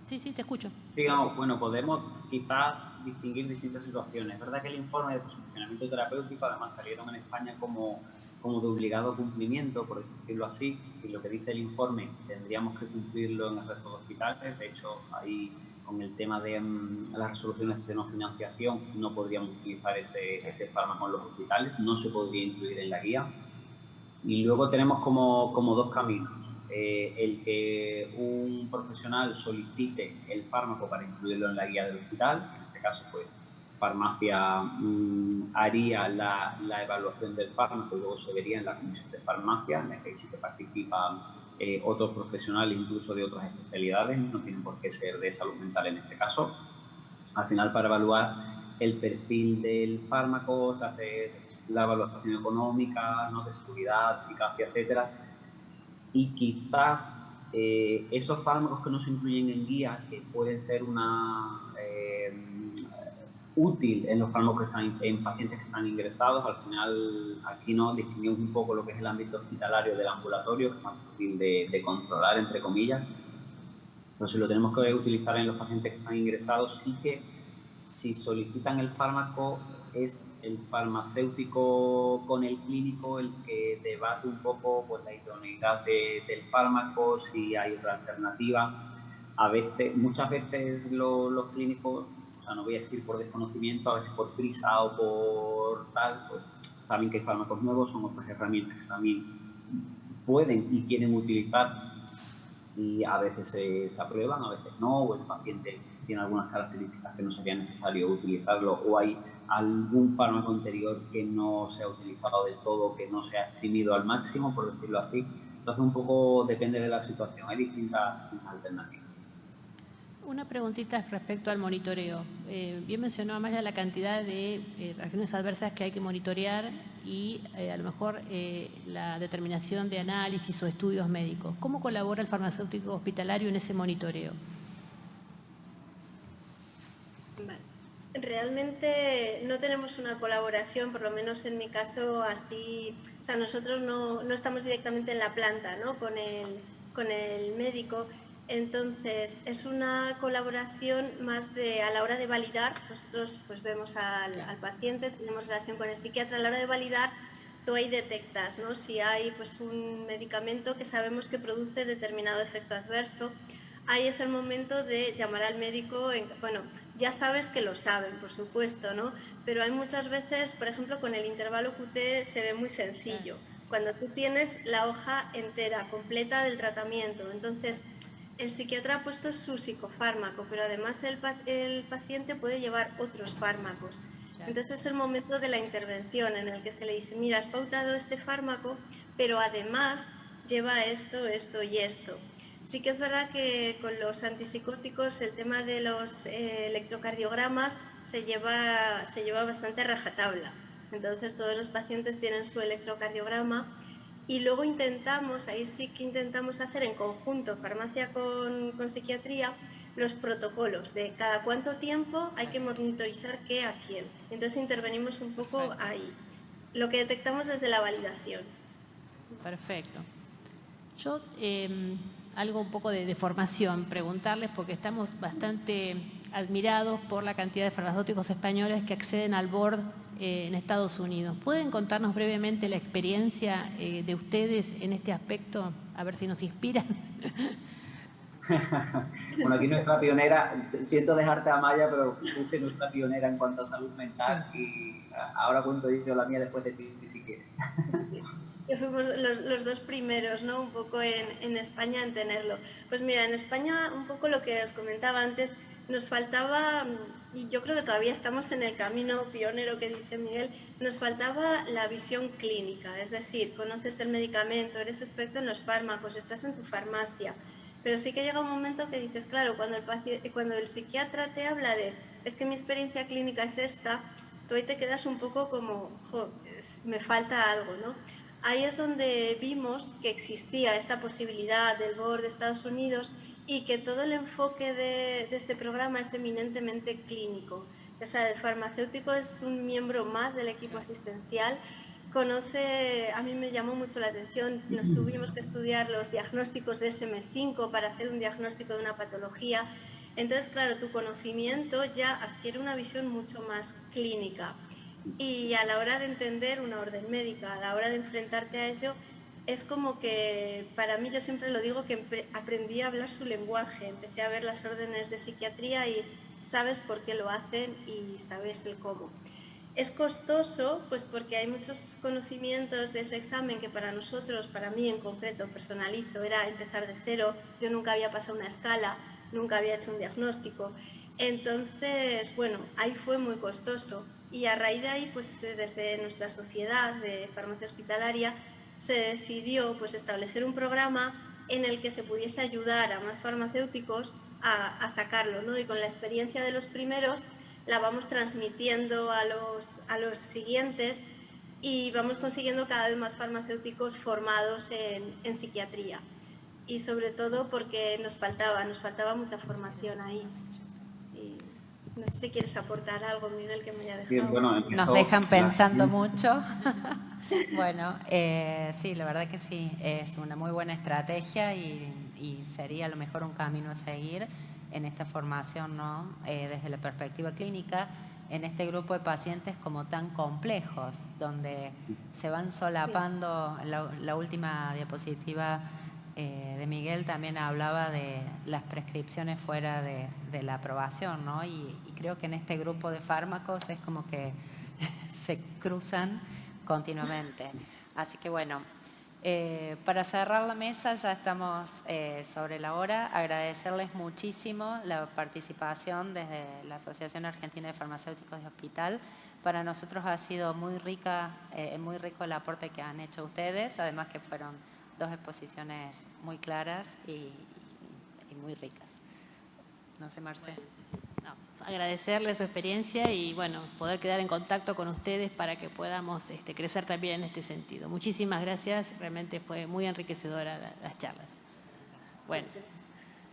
S2: Sí, te escucho.
S4: Digamos, bueno, podemos quizás distinguir distintas situaciones. Es verdad que el informe de posicionamiento terapéutico además salieron en España como de obligado cumplimiento, por decirlo así, y lo que dice el informe tendríamos que cumplirlo en el resto de hospitales. De hecho, ahí con el tema de las resoluciones de no financiación no podríamos utilizar ese fármaco en los hospitales, no se podría incluir en la guía. Y luego tenemos como dos caminos. El que un profesional solicite el fármaco para incluirlo en la guía del hospital, en este caso pues farmacia haría la evaluación del fármaco y luego se vería en la comisión de farmacia, en la que sí que participan otros profesionales incluso de otras especialidades, no tienen por qué ser de salud mental en este caso. Al final, para evaluar el perfil del fármaco se hace la evaluación económica, ¿no?, de seguridad, eficacia, etcétera. Y quizás esos fármacos que no se incluyen en guía, que pueden ser útil en los fármacos que están en pacientes que están ingresados, al final aquí no distinguimos un poco lo que es el ámbito hospitalario del ambulatorio, que es más fácil de controlar, entre comillas. Pero si lo tenemos que utilizar en los pacientes que están ingresados, sí que si solicitan el fármaco es el farmacéutico con el clínico el que debate un poco pues, la idoneidad del fármaco, si hay otra alternativa. Muchas veces los clínicos, o sea, no voy a decir por desconocimiento, a veces por prisa o por tal, pues saben que hay fármacos nuevos, son otras herramientas que también pueden y quieren utilizar, y a veces se aprueban, a veces no, o el paciente tiene algunas características que no sería necesario utilizarlo, o hay algún fármaco anterior que no se ha utilizado del todo, que no se ha exprimido al máximo, por decirlo así. Entonces, un poco depende de la situación, hay distintas alternativas.
S2: Una preguntita respecto al monitoreo. Bien mencionó Amaya la cantidad de reacciones adversas que hay que monitorear y a lo mejor la determinación de análisis o estudios médicos. ¿Cómo colabora el farmacéutico hospitalario en ese monitoreo?
S3: Vale. Realmente no tenemos una colaboración, por lo menos en mi caso, así. O sea, nosotros no estamos directamente en la planta, ¿no?, con el médico. Entonces, es una colaboración más a la hora de validar. Nosotros pues vemos al paciente, tenemos relación con el psiquiatra. A la hora de validar, tú ahí detectas, ¿no?, si hay pues un medicamento que sabemos que produce determinado efecto adverso. Ahí es el momento de llamar al médico. Bueno, ya sabes que lo saben, por supuesto, ¿no? Pero hay muchas veces, por ejemplo, con el intervalo QT se ve muy sencillo. Cuando tú tienes la hoja entera, completa del tratamiento, entonces el psiquiatra ha puesto su psicofármaco, pero además el paciente puede llevar otros fármacos. Entonces es el momento de la intervención en el que se le dice, mira, has pautado este fármaco, pero además lleva esto, esto y esto. Sí que es verdad que con los antipsicóticos el tema de los electrocardiogramas se lleva bastante a rajatabla. Entonces todos los pacientes tienen su electrocardiograma y luego ahí sí que intentamos hacer en conjunto, farmacia con psiquiatría, los protocolos de cada cuánto tiempo hay que monitorizar qué a quién. Entonces intervenimos un poco ahí, lo que detectamos desde la validación.
S2: Perfecto. Yo, algo un poco de formación, preguntarles, porque estamos bastante admirados por la cantidad de farmacéuticos españoles que acceden al board en Estados Unidos. ¿Pueden contarnos brevemente la experiencia de ustedes en este aspecto? A ver si nos inspiran.
S4: Bueno, aquí nuestra pionera, siento dejarte, Amaya, pero fuiste nuestra pionera en cuanto a salud mental y ahora cuento yo la mía después de ti, si quieres.
S3: Que fuimos los dos primeros, ¿no?, un poco en España en tenerlo. Pues mira, en España, un poco lo que os comentaba antes, nos faltaba, y yo creo que todavía estamos en el camino pionero que dice Miguel, nos faltaba la visión clínica, es decir, conoces el medicamento, eres experto en los fármacos, estás en tu farmacia, pero sí que llega un momento que dices, claro, cuando el psiquiatra te habla de, es que mi experiencia clínica es esta, tú ahí te quedas un poco como, me falta algo, ¿no? ahí es donde vimos que existía esta posibilidad del board de Estados Unidos y que todo el enfoque de este programa es eminentemente clínico. O sea, el farmacéutico es un miembro más del equipo asistencial. Conoce, a mí me llamó mucho la atención, nos tuvimos que estudiar los diagnósticos de SM5 para hacer un diagnóstico de una patología. Entonces, claro, tu conocimiento ya adquiere una visión mucho más clínica. Y a la hora de entender una orden médica, a la hora de enfrentarte a ello, es como que, para mí, yo siempre lo digo, que aprendí a hablar su lenguaje, empecé a ver las órdenes de psiquiatría y sabes por qué lo hacen y sabes el cómo. Es costoso, pues porque hay muchos conocimientos de ese examen que para nosotros, para mí en concreto, personalizo, era empezar de cero. Yo nunca había pasado una escala, nunca había hecho un diagnóstico. Entonces, bueno, ahí fue muy costoso. Y a raíz de ahí, pues desde nuestra sociedad de farmacia hospitalaria, se decidió pues establecer un programa en el que se pudiese ayudar a más farmacéuticos a sacarlo, ¿no? Y con la experiencia de los primeros la vamos transmitiendo a los siguientes y vamos consiguiendo cada vez más farmacéuticos formados en psiquiatría. Y sobre todo porque nos faltaba mucha formación ahí. Y no sé si quieres aportar algo, Miguel, que me haya dejado.
S4: Sí, bueno,
S1: Nos dejan pensando mucho. Bueno, sí, la verdad que sí, es una muy buena estrategia y sería a lo mejor un camino a seguir en esta formación, ¿no? Desde la perspectiva clínica, en este grupo de pacientes como tan complejos, donde se van solapando. La última diapositiva de Miguel también hablaba de las prescripciones fuera de la aprobación, ¿no? Y creo que en este grupo de fármacos es como que se cruzan continuamente. Así que bueno, para cerrar la mesa, ya estamos sobre la hora. Agradecerles muchísimo la participación desde la Asociación Argentina de Farmacéuticos de Hospital. Para nosotros ha sido muy rico el aporte que han hecho ustedes, además que fueron 2 exposiciones muy claras y muy ricas. No sé, Marce.
S2: No, agradecerle su experiencia y bueno, poder quedar en contacto con ustedes para que podamos crecer también en este sentido. Muchísimas gracias, realmente fue muy enriquecedora las charlas. Bueno,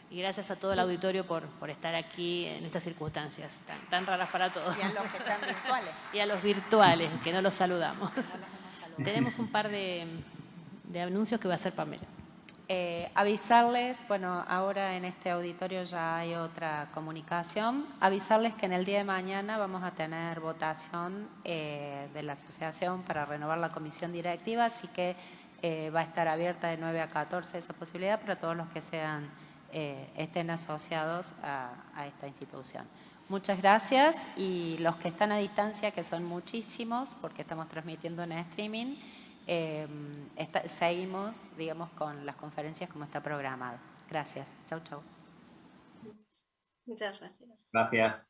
S2: y gracias a todo el auditorio por estar aquí en estas circunstancias tan raras para todos.
S1: Y a los que están virtuales.
S2: Y a los virtuales, que no los saludamos. Tenemos un par de anuncios que va a hacer Pamela.
S1: Avisarles, bueno, ahora en este auditorio ya hay otra comunicación, avisarles que en el día de mañana vamos a tener votación de la asociación para renovar la comisión directiva, así que va a estar abierta de 9 a 14 esa posibilidad para todos los que estén asociados a esta institución. Muchas gracias y los que están a distancia, que son muchísimos, porque estamos transmitiendo en streaming, seguimos, digamos, con las conferencias como está programado. Gracias. Chau, chau.
S3: Muchas gracias.
S4: Gracias.